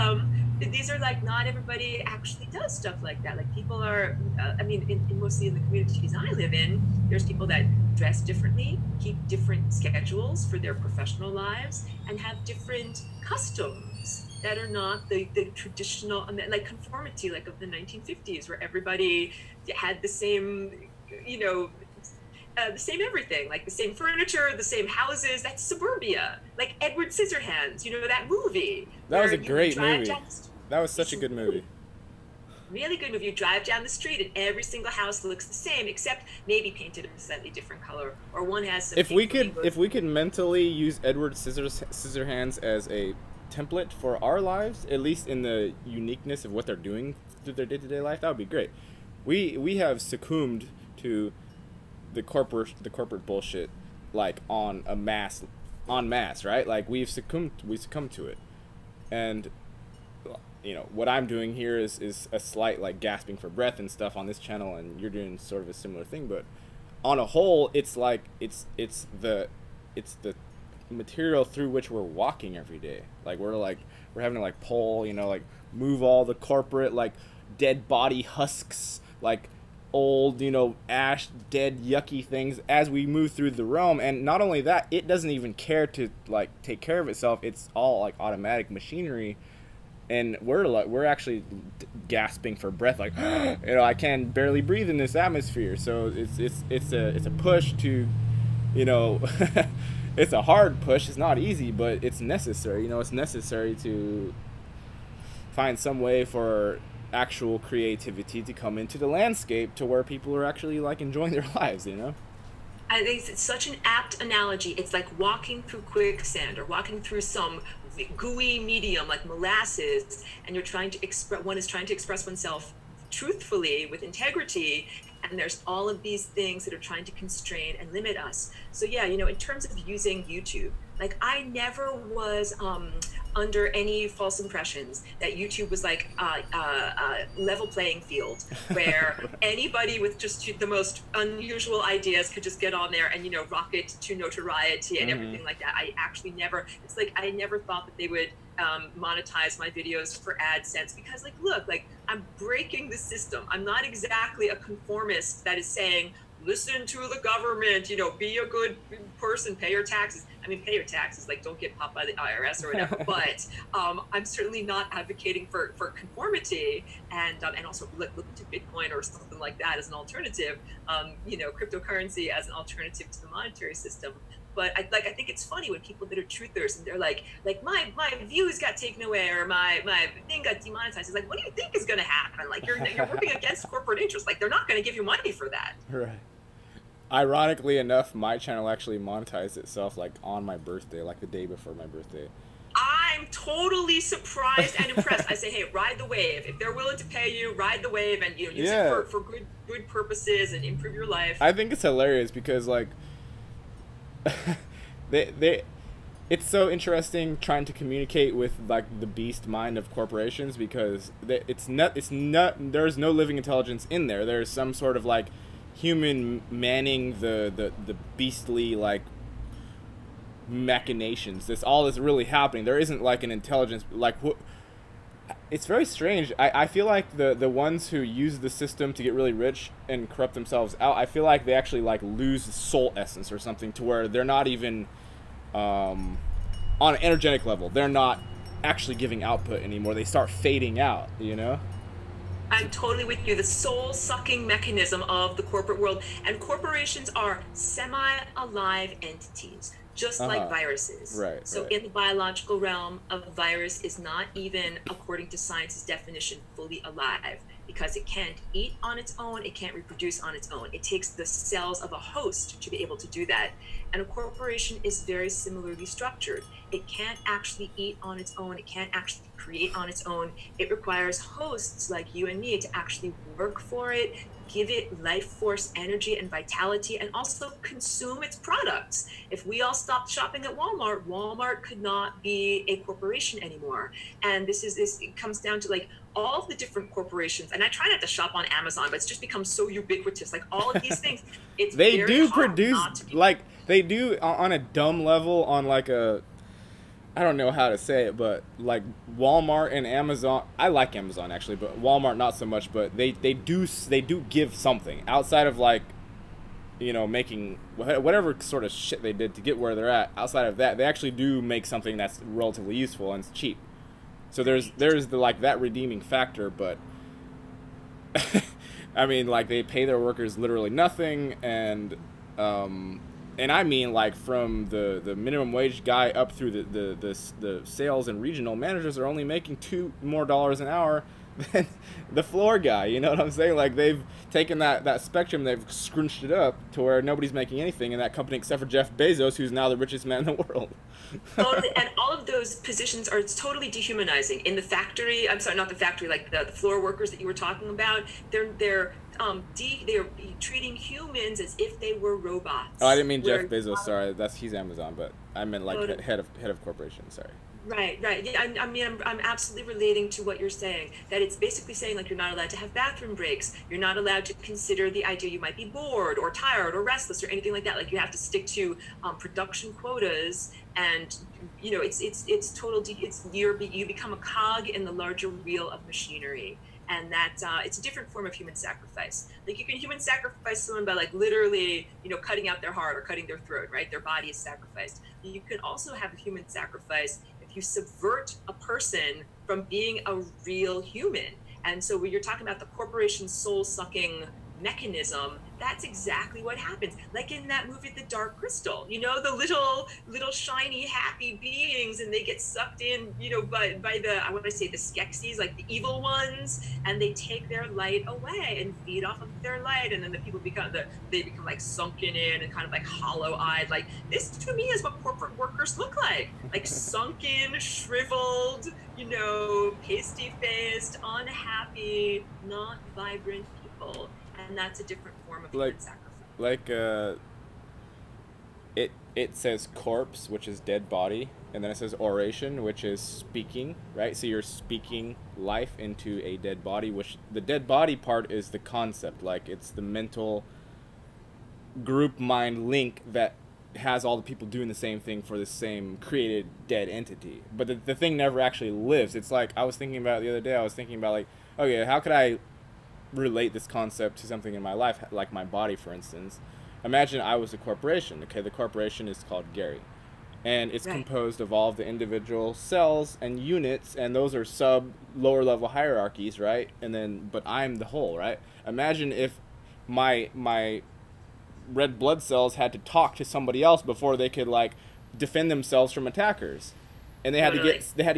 these are like, not everybody actually does stuff like that. Like, people are, in mostly in the communities I live in, there's people that dress differently, keep different schedules for their professional lives, and have different customs that are not the traditional, like conformity, like of the 1950s, where everybody had the same, the same everything, like the same furniture, the same houses. That's suburbia, like Edward Scissorhands, that movie. That was a great movie. That was such a good movie. Really good movie. You drive down the street and every single house looks the same, except maybe painted a slightly different color, or one has some. If we could mentally use Edward Scissorhands as a template for our lives, at least in the uniqueness of what they're doing through their day-to-day life, that would be great. We have succumbed to the corporate bullshit, like en masse, right? Like, we succumbed to it. And what I'm doing here is a slight, like, gasping for breath and stuff on this channel, and you're doing sort of a similar thing, but on a whole, it's like it's the material through which we're walking every day. Like, we're having to, like, pull, like, move all the corporate, like, dead body husks, like, old, ash, dead, yucky things as we move through the realm. And not only that, it doesn't even care to, like, take care of itself. It's all, like, automatic machinery, and we're actually gasping for breath, like, I can barely breathe in this atmosphere. So it's a push to, it's a hard push. It's not easy, but it's necessary. It's necessary to find some way for actual creativity to come into the landscape to where people are actually, like, enjoying their lives, I think it's such an apt analogy. It's like walking through quicksand or walking through some gooey medium like molasses, and one is trying to express oneself truthfully with integrity, and there's all of these things that are trying to constrain and limit us. So yeah, in terms of using YouTube, like, I never was under any false impressions that YouTube was like a level playing field where anybody with just the most unusual ideas could just get on there and, rocket to notoriety and everything like that. I actually never, it's like, I never thought that they would monetize my videos for AdSense, because, like, look, like, I'm breaking the system. I'm not exactly a conformist that is saying, listen to the government, be a good person, pay your taxes. I mean, pay your taxes, like, don't get popped by the IRS or whatever. But I'm certainly not advocating for conformity, and also look to Bitcoin or something like that as an alternative, cryptocurrency as an alternative to the monetary system. But I think it's funny when people that are truthers and they're like my views got taken away or my thing got demonetized. It's like, what do you think is going to happen? Like, you're working against corporate interests. Like, they're not going to give you money for that. Right. Ironically enough, my channel actually monetized itself, like, on my birthday, like the day before my birthday. I'm totally surprised and impressed. I say, hey, ride the wave. If they're willing to pay you, ride the wave and use it for good purposes and improve your life. I think it's hilarious because, like, they it's so interesting trying to communicate with like the beast mind of corporations, because it's not there's no living intelligence in there. There's some sort of like human manning the beastly like machinations. This all is really happening. There isn't like an intelligence like it's very strange. I feel like the ones who use the system to get really rich and corrupt themselves out, I feel like they actually like lose soul essence or something, to where they're not even on an energetic level, they're not actually giving output anymore. They start fading out, you know? I'm totally with you. The soul sucking mechanism of the corporate world, and corporations are semi alive entities, just like viruses. Right. So, right. in the biological realm, a virus is not even, according to science's definition, fully alive, because it can't eat on its own, it can't reproduce on its own. It takes the cells of a host to be able to do that. And a corporation is very similarly structured. It can't actually eat on its own, it can't actually create on its own. It requires hosts like you and me to actually work for it, give it life force, energy, and vitality, and also consume its products. If we all stopped shopping at Walmart, Walmart could not be a corporation anymore. And it comes down to like all of the different corporations. And I try not to shop on Amazon, but it's just become so ubiquitous. Like all of these things, it's They very do hard produce not to be. like they do on a dumb level, on like a, I don't know how to say it, but like Walmart and Amazon, I like Amazon actually, but Walmart not so much. But they do give something outside of like, you know, making whatever sort of shit they did to get where they're at. Outside of that, they actually do make something that's relatively useful and it's cheap. So there's the like that redeeming factor, but I mean, like they pay their workers literally nothing, and I mean like from the minimum wage guy up through the sales and regional managers are only making $2 more an hour than the floor guy. You know what I'm saying? Like they've taken that spectrum, they've scrunched it up to where nobody's making anything in that company except for Jeff Bezos, who's now the richest man in the world. Totally, and all of those positions are totally dehumanizing. In the factory, I'm sorry, not the factory, like the floor workers that you were talking about, they're treating humans as if they were robots. Oh, I didn't mean Jeff Bezos. Sorry, he's Amazon, but I meant like head of corporation. Sorry. Right. Yeah, I mean, I'm absolutely relating to what you're saying, that it's basically saying like you're not allowed to have bathroom breaks. You're not allowed to consider the idea you might be bored or tired or restless or anything like that. Like you have to stick to production quotas, and you know, it's total. You become a cog in the larger wheel of machinery. And that it's a different form of human sacrifice. Like you can human sacrifice someone by like literally, you know, cutting out their heart or cutting their throat, right? Their body is sacrificed. You can also have a human sacrifice if you subvert a person from being a real human. And so when you're talking about the corporation soul sucking mechanism, that's exactly what happens. Like in that movie, The Dark Crystal, you know, the little shiny happy beings, and they get sucked in, you know, by the, I want to say the Skeksis, like the evil ones, and they take their light away and feed off of their light, and then the people become like sunken in and kind of like hollow-eyed. Like this to me is what corporate workers look like sunken, shriveled, you know, pasty-faced, unhappy, not vibrant people. And that's a different form of human sacrifice. Like it says corpse, which is dead body, and then it says oration, which is speaking, right? So you're speaking life into a dead body, which the dead body part is the concept, like it's the mental group mind link that has all the people doing the same thing for the same created dead entity. But the thing never actually lives. It's like I was thinking about it the other day. I was thinking about like, okay, how could I relate this concept to something in my life, like my body, for instance. Imagine I was a corporation. Okay, the corporation is called Gary, and it's composed of all of the individual cells and units, and those are lower level hierarchies, right? And then, but I'm the whole, right? Imagine if my red blood cells had to talk to somebody else before they could like defend themselves from attackers, and they had to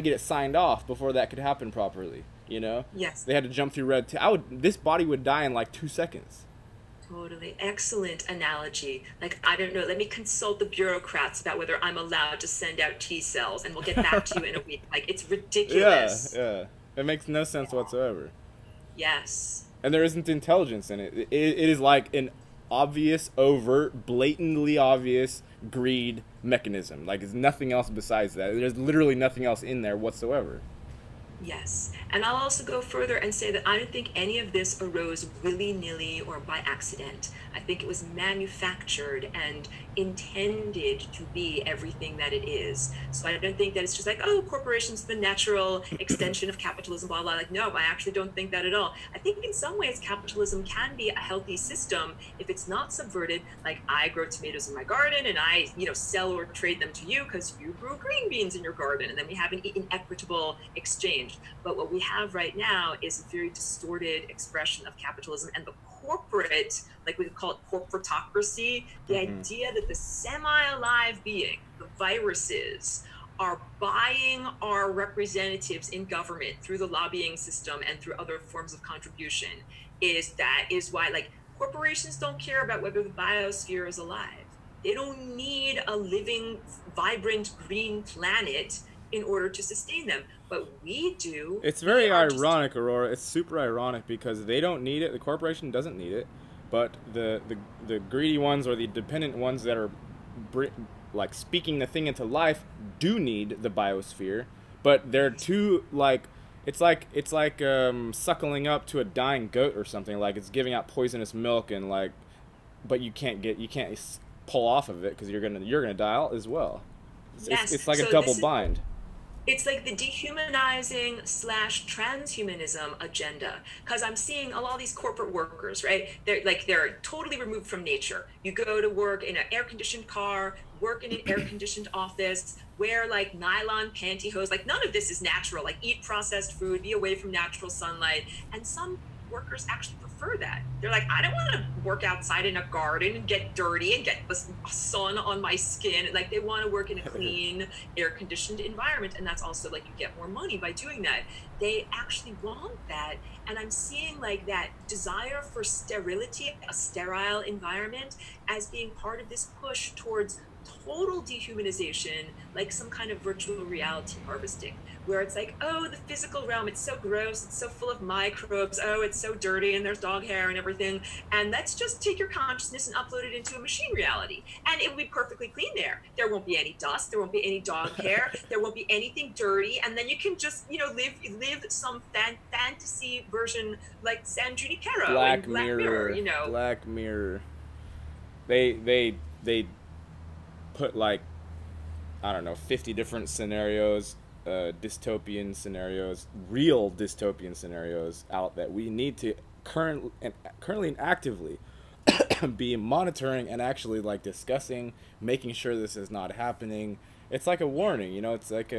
get it signed off before that could happen properly. You know? Yes. They had to jump through red tape. This body would die in like 2 seconds. Totally. Excellent analogy. Like, I don't know, let me consult the bureaucrats about whether I'm allowed to send out T cells, and we'll get back to you in a week. Like, it's ridiculous. Yeah. It makes no sense whatsoever. Yes. And there isn't intelligence in it. It is like an obvious, overt, blatantly obvious greed mechanism. Like, there's nothing else besides that. There's literally nothing else in there whatsoever. Yes. And I'll also go further and say that I don't think any of this arose willy-nilly or by accident. I think it was manufactured and intended to be everything that it is. So I don't think that it's just like, oh, corporations, the natural extension of capitalism, blah, blah. Like, no, I actually don't think that at all. I think in some ways capitalism can be a healthy system if it's not subverted. Like, I grow tomatoes in my garden and I, sell or trade them to you because you grew green beans in your garden. And then we have an inequitable exchange. But what we have right now is a very distorted expression of capitalism and the corporate, like we could call it corporatocracy, the idea that the semi-alive being, the viruses, are buying our representatives in government through the lobbying system and through other forms of contribution is why, like, corporations don't care about whether the biosphere is alive. They don't need a living, vibrant green planet in order to sustain them, but we do. It's very ironic, Aurora. It's super ironic because they don't need it. The corporation doesn't need it, but the greedy ones or the dependent ones that are like speaking the thing into life do need the biosphere, but they're too like it's like suckling up to a dying goat or something. Like, it's giving out poisonous milk and like, but you can't pull off of it because you're gonna die out as well. Yes. It's like a double bind. It's like the dehumanizing / transhumanism agenda, because I'm seeing a lot of these corporate workers, right? They're totally removed from nature. You go to work in an air-conditioned car, work in an air-conditioned office, wear like nylon pantyhose. Like, none of this is natural. Like, eat processed food, be away from natural sunlight. And some workers actually prefer that. They're like, I don't want to work outside in a garden and get dirty and get the sun on my skin. Like, they want to work in a clean, air-conditioned environment. And that's also like, you get more money by doing that. They actually want that. And I'm seeing like that desire for sterility, a sterile environment, as being part of this push towards total dehumanization, like some kind of virtual reality harvesting, where it's like, oh, the physical realm, it's so gross, it's so full of microbes, oh, it's so dirty, and there's dog hair and everything, and let's just take your consciousness and upload it into a machine reality, and it will be perfectly clean there. There won't be any dust, there won't be any dog hair, there won't be anything dirty, and then you can just, live some fantasy version like San Junipero Black and Black Mirror, Black Mirror. They put like, I don't know, 50 different scenarios, dystopian scenarios, real dystopian scenarios out that we need to currently and actively be monitoring and actually like discussing, making sure this is not happening. It's like a warning, it's like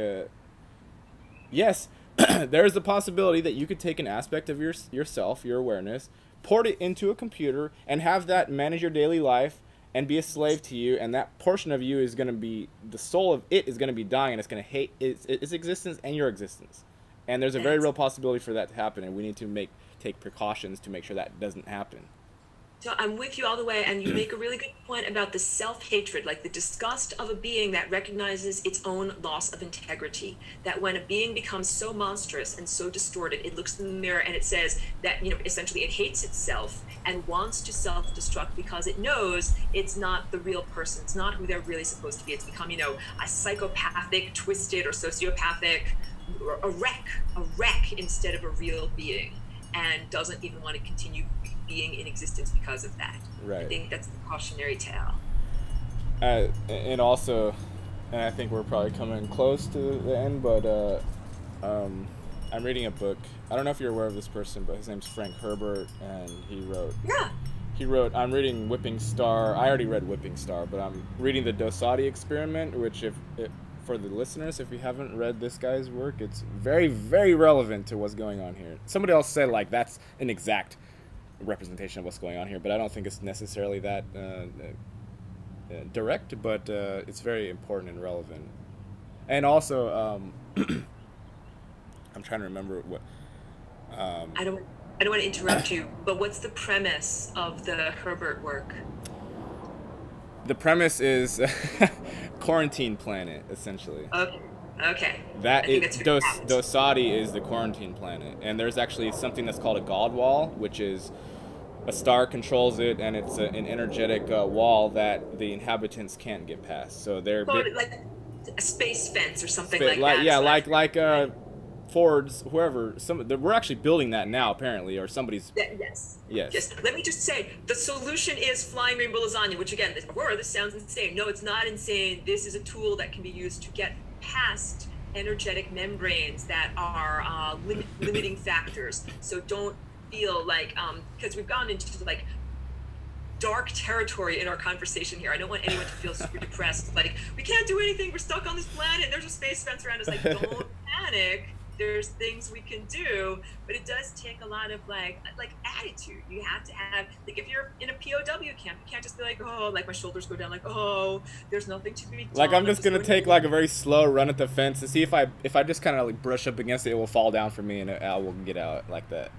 yes, there's the possibility that you could take an aspect of yourself, your awareness, port it into a computer and have that manage your daily life and be a slave to you, and that portion of you is going to be, the soul of it is going to be dying, and it's going to hate its existence and your existence. And there's a very real possibility for that to happen, and we need to take precautions to make sure that doesn't happen. So I'm with you all the way, and you make a really good point about the self-hatred, like the disgust of a being that recognizes its own loss of integrity. That when a being becomes so monstrous and so distorted, it looks in the mirror and it says that, essentially it hates itself and wants to self-destruct because it knows it's not the real person. It's not who they're really supposed to be. It's become, a psychopathic, twisted, or sociopathic, a wreck instead of a real being, and doesn't even want to continue being in existence because of that. Right. I think that's the cautionary tale. And also, and I think we're probably coming close to the end, but I'm reading a book. I don't know if you're aware of this person, but his name's Frank Herbert, and he wrote, I'm reading Whipping Star. I already read Whipping Star, but I'm reading the Dosadi Experiment, which for the listeners, if you haven't read this guy's work, it's very, very relevant to what's going on here. Somebody else said, like, that's an exact representation of what's going on here, but I don't think it's necessarily that direct, but it's very important and relevant. And also, I'm trying to remember what... I don't want to interrupt you, but what's the premise of the Herbert work? The premise is quarantine planet, essentially. Okay. That is Dosadi is the quarantine planet, and there's actually something that's called a God wall, which is a star controls it, and it's an energetic wall that the inhabitants can't get past. So they're bit Totally, like a space fence or something like like that is yeah, what I've like heard. Right? Ford's whoever we're actually building that now apparently, or somebody's. Yes. Yes. Yes. Let me just say the solution is flying rainbow lasagna, which again, Aurora, this sounds insane. No, it's not insane. This is a tool that can be used to get past energetic membranes that are limiting factors. So don't feel like, because we've gone into like dark territory in our conversation here. I don't want anyone to feel super depressed. Like, we can't do anything. We're stuck on this planet. There's a space fence around us. Like, don't panic. There's things we can do, but it does take a lot of like attitude. You have to have, like, if you're in a POW camp, you can't just be like, oh, like my shoulders go down, like, oh, there's nothing to be done. Like I'm just gonna take like a very slow run at the fence and see if I just kind of like brush up against it, it will fall down for me and I will get out like that.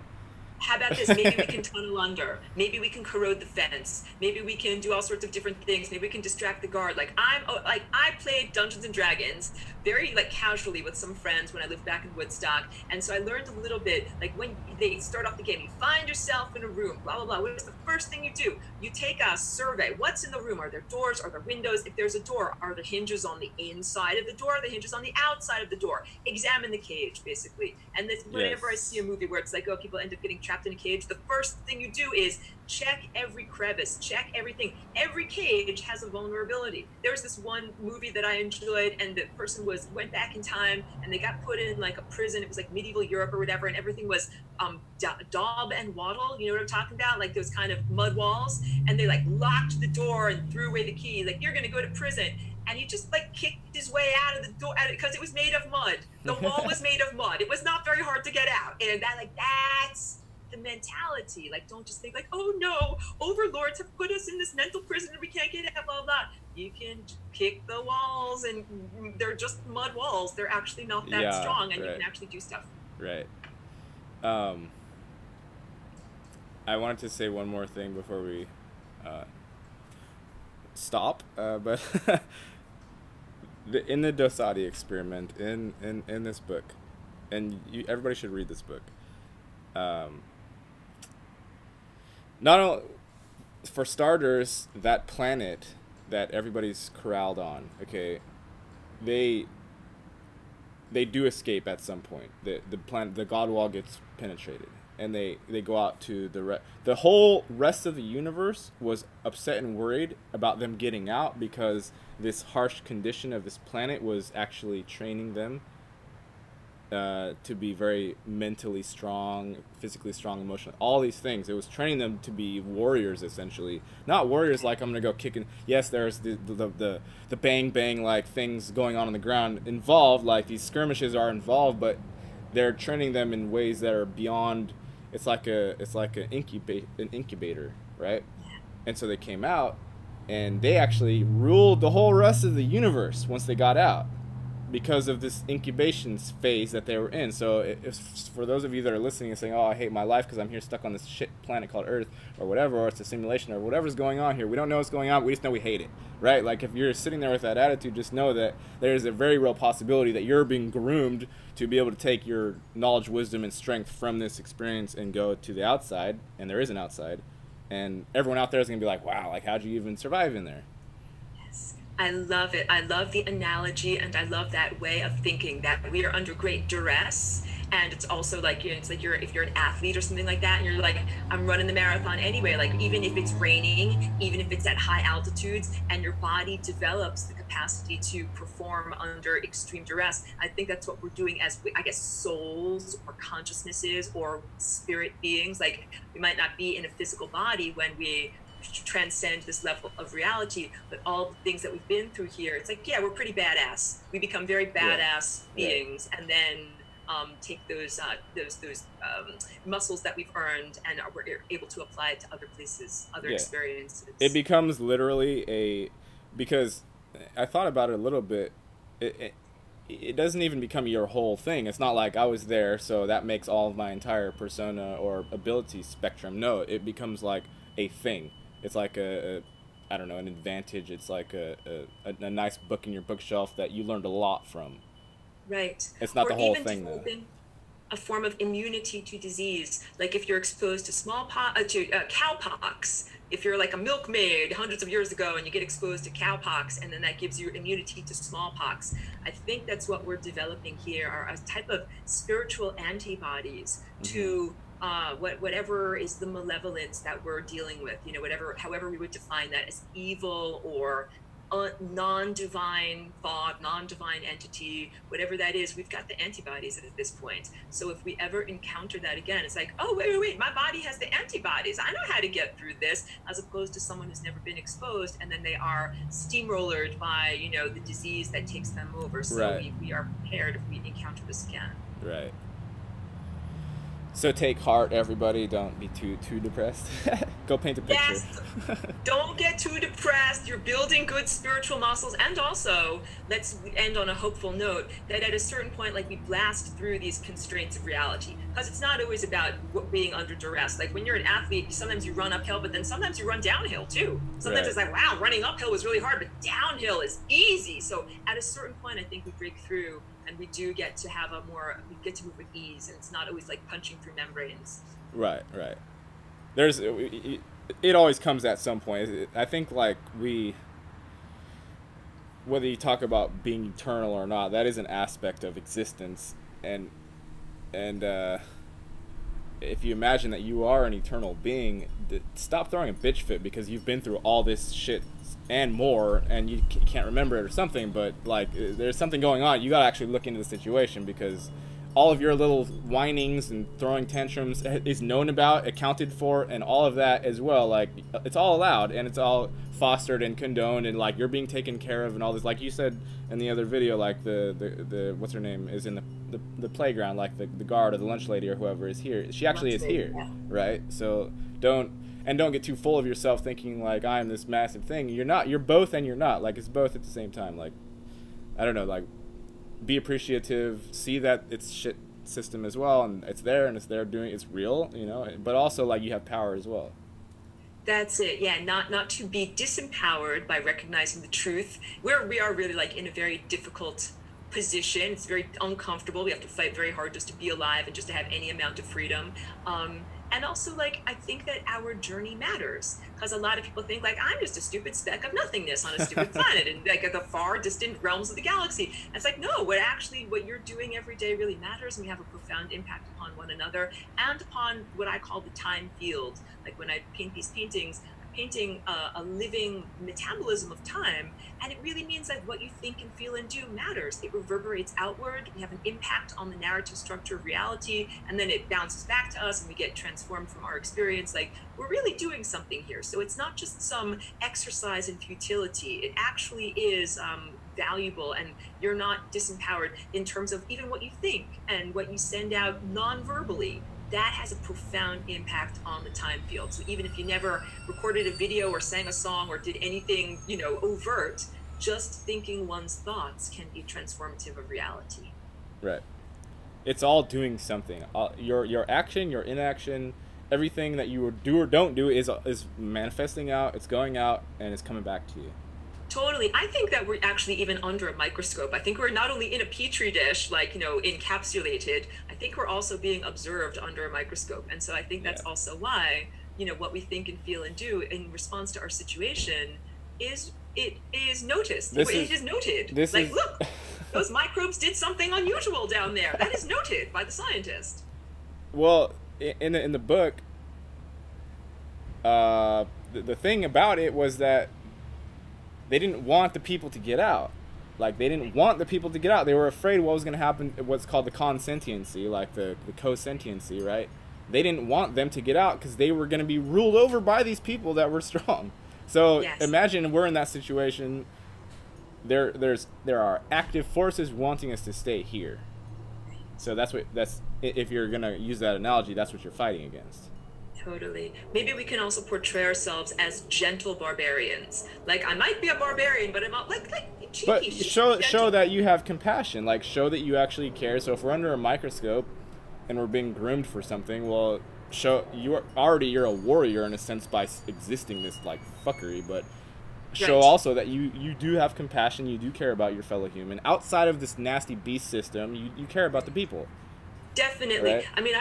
How about this? Maybe we can tunnel under. Maybe we can corrode the fence. Maybe we can do all sorts of different things. Maybe we can distract the guard. I played Dungeons and Dragons very like casually with some friends when I lived back in Woodstock, and so I learned a little bit. Like when they start off the game, you find yourself in a room. Blah blah blah. What's the first thing you do? You take a survey. What's in the room? Are there doors? Are there windows? If there's a door, are the hinges on the inside of the door? Are the hinges on the outside of the door? Examine the cage, basically. And this, whenever I see a movie where it's like, oh, people end up getting trapped in a cage, the first thing you do is check every crevice, check everything. Every cage has a vulnerability. There was this one movie that I enjoyed, and the person went back in time, and they got put in like a prison. It was like medieval Europe or whatever, and everything was daub and wattle. You know what I'm talking about? Like those kind of mud walls. And they like locked the door and threw away the key. Like, you're gonna go to prison. And he just like kicked his way out of the door because it was made of mud. The wall was made of mud. It was not very hard to get out. And that's the mentality. Like, don't just think like, oh no, overlords have put us in this mental prison and we can't get out, blah, blah, blah. You can kick the walls and they're just mud walls. They're actually not that strong, and right. You can actually do stuff. Right. I wanted to say one more thing before we stop, but in the Dosadi experiment, in this book, and everybody should read this book. Not only, for starters, that planet that everybody's corralled on, okay, they do escape at some point. The planet, the God Wall gets penetrated, and they go out to the whole rest of the universe was upset and worried about them getting out because this harsh condition of this planet was actually training them to be very mentally strong, physically strong, emotionally, all these things. It was training them to be warriors, essentially. Not warriors like I'm gonna go kicking. Yes, there's the bang bang like things going on the ground involved, like these skirmishes are involved, but they're training them in ways that are beyond. It's like an incubator, right? And so they came out, and they actually ruled the whole rest of the universe once they got out, because of this incubation phase that they were in. So if for those of you that are listening and saying, oh, I hate my life because I'm here stuck on this shit planet called Earth or whatever, or it's a simulation or whatever's going on here, we don't know what's going on, we just know we hate it, right? Like, if you're sitting there with that attitude, just know that there's a very real possibility that you're being groomed to be able to take your knowledge, wisdom, and strength from this experience and go to the outside, and there is an outside, and everyone out there is going to be like, wow, like, how'd you even survive in there? I love it. I love the analogy, and I love that way of thinking that we are under great duress. And it's also like, you know, it's like if you're an athlete or something like that, and you're like, I'm running the marathon anyway, like even if it's raining, even if it's at high altitudes, and your body develops the capacity to perform under extreme duress. I think that's what we're doing as, I guess, souls or consciousnesses or spirit beings. Like, we might not be in a physical body when we transcend this level of reality, but all the things that we've been through here, it's like, yeah, we're pretty badass. We become very badass beings, and then take those muscles that we've earned and we're able to apply it to other places, other experiences. It becomes literally because I thought about it a little bit, it doesn't even become your whole thing. It's not like I was there, so that makes all of my entire persona or ability spectrum. No, it becomes like a thing. It's like I don't know, an advantage. It's like a nice book in your bookshelf that you learned a lot from. Right. It's not the whole thing, though. a form of immunity to disease. Like if you're exposed to smallpox, to cowpox, if you're like a milkmaid hundreds of years ago and you get exposed to cowpox, and then that gives you immunity to smallpox. I think that's what we're developing here, are a type of spiritual antibodies to whatever is the malevolence that we're dealing with, you know, however we would define that as evil or non-divine thought, non-divine entity, whatever that is. We've got the antibodies at this point. So if we ever encounter that again, it's like, oh, wait, my body has the antibodies. I know how to get through this, as opposed to someone who's never been exposed, and then they are steamrollered by, you know, the disease that takes them over. So we are prepared if we encounter this again. Right. So take heart, everybody. Don't be too depressed. Go paint a picture. Yes. Don't get too depressed. You're building good spiritual muscles. And also, let's end on a hopeful note that at a certain point, like, we blast through these constraints of reality. Because it's not always about being under duress. Like when you're an athlete, sometimes you run uphill, but then sometimes you run downhill too. Sometimes It's like, wow, running uphill was really hard, but downhill is easy. So at a certain point, I think we break through, and we do get to have we get to move with ease, and it's not always like punching through membranes. Right. It always comes at some point. I think, like, whether you talk about being eternal or not, that is an aspect of existence, and if you imagine that you are an eternal being, stop throwing a bitch fit because you've been through all this shit and more, and you can't remember it or something, but like there's something going on. You gotta actually look into the situation, because all of your little whinings and throwing tantrums is known about, accounted for, and all of that as well. Like, it's all allowed, and it's all fostered and condoned, and like you're being taken care of and all this. Like you said in the other video, like the what's her name is in the playground, like the guard or the lunch lady or whoever is here. She actually is here, right? So don't get too full of yourself thinking like I'm this massive thing. You're not. You're both and you're not. Like, it's both at the same time. Like, I don't know, like, be appreciative, see that it's shit system as well, and it's there doing, it's real, you know, but also like you have power as well. That's it. Yeah, not to be disempowered by recognizing the truth. We are really like in a very difficult position. It's very uncomfortable. We have to fight very hard just to be alive and just to have any amount of freedom. And also, like, I think that our journey matters, because a lot of people think like I'm just a stupid speck of nothingness on a stupid planet and like at the far distant realms of the galaxy. And it's like, no, what you're doing every day really matters, and we have a profound impact upon one another and upon what I call the time field. Like when I paint these paintings, painting a living metabolism of time, and it really means that what you think and feel and do matters. It reverberates outward. We have an impact on the narrative structure of reality, and then it bounces back to us, and we get transformed from our experience. Like, we're really doing something here. So it's not just some exercise in futility. It actually is valuable, and you're not disempowered in terms of even what you think and what you send out non-verbally. That has a profound impact on the time field. So even if you never recorded a video or sang a song or did anything, you know, overt, just thinking one's thoughts can be transformative of reality. Right. It's all doing something. Your action, your inaction, everything that you do or don't do is manifesting out, it's going out, and it's coming back to you. Totally. I think that we're actually even under a microscope. I think we're not only in a petri dish, like, you know, encapsulated. I think we're also being observed under a microscope. And so I think that's also why, you know, what we think and feel and do in response to our situation is noticed. It is noted. Look, those microbes did something unusual down there. That is noted by the scientist. Well, in the book, the thing about it was that they didn't want the people to get out. Like, they didn't want the people to get out. They were afraid what was going to happen, what's called the consentiency, like the co-sentiency, right? They didn't want them to get out because they were going to be ruled over by these people that were strong. So imagine we're in that situation. There are active forces wanting us to stay here. So that's if you're going to use that analogy, that's what you're fighting against. Totally. Maybe we can also portray ourselves as gentle barbarians. Like, I might be a barbarian, but I'm not like cheeky. But show that you have compassion. Like, show that you actually care. So if we're under a microscope and we're being groomed for something, well, show you're a warrior in a sense by existing this like fuckery. But show also that you do have compassion. You do care about your fellow human outside of this nasty beast system. You care about the people. Definitely. right? I mean,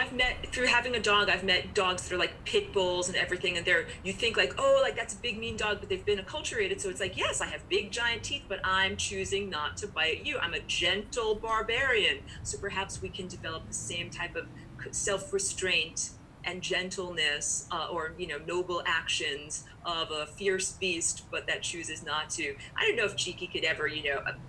through having a dog, I've met dogs that are like pit bulls and everything, and you think like, oh, like that's a big mean dog, but they've been acculturated. So it's like, yes, I have big giant teeth, but I'm choosing not to bite you. I'm a gentle barbarian. So perhaps we can develop the same type of self-restraint and gentleness, or noble actions of a fierce beast, but that chooses not to. I don't know if Cheeky could ever,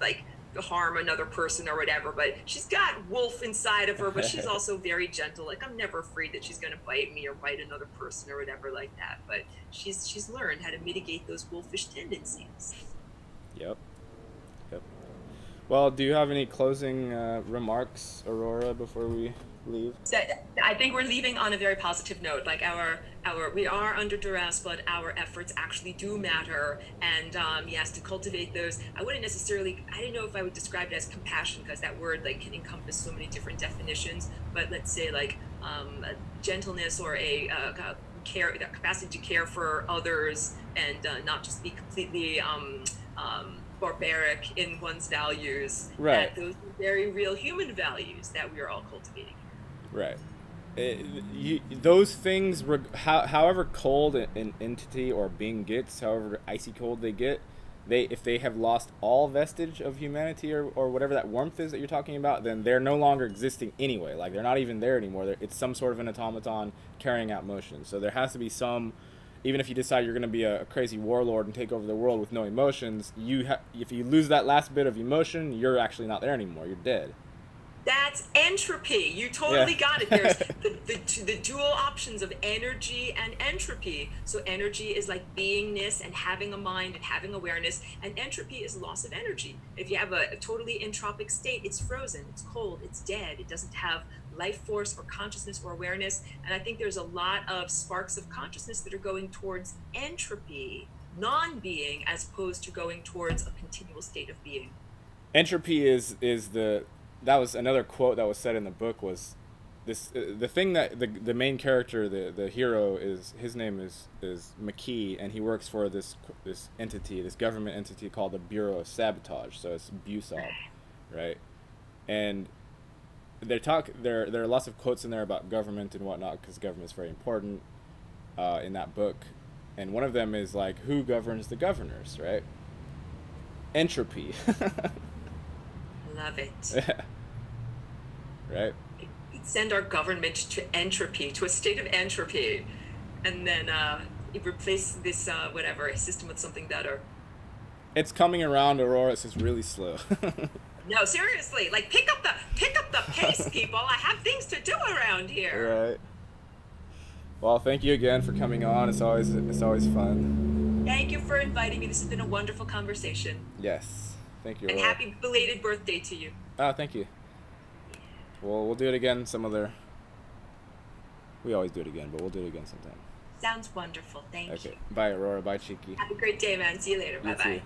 like harm another person or whatever, but she's got wolf inside of her, but she's also very gentle. Like, I'm never afraid that she's going to bite me or bite another person or whatever like that, but she's learned how to mitigate those wolfish tendencies. Yep. Yep. Well, do you have any closing remarks, Aurora, before we leave? So I think we're leaving on a very positive note. Like, we are under duress, but our efforts actually do matter. And yes, to cultivate those, I don't know if I would describe it as compassion, because that word like can encompass so many different definitions. But let's say like a gentleness, or a capacity to care for others, and not just be completely barbaric in one's values. Right. That those are very real human values that we are all cultivating. Right. Those things, however cold an entity or being gets, however icy cold they get, if they have lost all vestige of humanity, or whatever that warmth is that you're talking about, then they're no longer existing anyway. Like, they're not even there anymore. It's some sort of an automaton carrying out motion. So there has to be some. Even if you decide you're going to be a crazy warlord and take over the world with no emotions, if you lose that last bit of emotion, you're actually not there anymore. You're dead. That's entropy. You totally got it. There's the dual options of energy and entropy. So energy is like beingness and having a mind and having awareness, and entropy is loss of energy. If you have a totally entropic state, it's frozen, it's cold, it's dead. It doesn't have life force or consciousness or awareness. And I think there's a lot of sparks of consciousness that are going towards entropy, non-being, as opposed to going towards a continual state of being. Entropy is that was another quote that was said in the book, was this the thing that the main character, the hero, his name is McKee, and he works for this entity, this government entity called the Bureau of Sabotage. So it's BUSOB, right? And there are lots of quotes in there about government and whatnot, because government is very important in that book. And one of them is like, who governs the governors, right? Entropy. Love it. Right? Send our government to entropy, to a state of entropy, and then replace this whatever system with something better. It's coming around, Aurora. It's just really slow. No, seriously, like pick up the pace, people. I have things to do around here. Right. Well, thank you again for coming on. It's always fun. Thank you for inviting me. This has been a wonderful conversation. Yes. Thank you, And Aurora. happy belated birthday to you. Oh, thank you. Well, we'll do it again some other. We always do it again, but we'll do it again sometime. Sounds wonderful. Thank you. Bye, Aurora. Bye, Cheeky. Have a great day, man. See you later. You Bye-bye. too.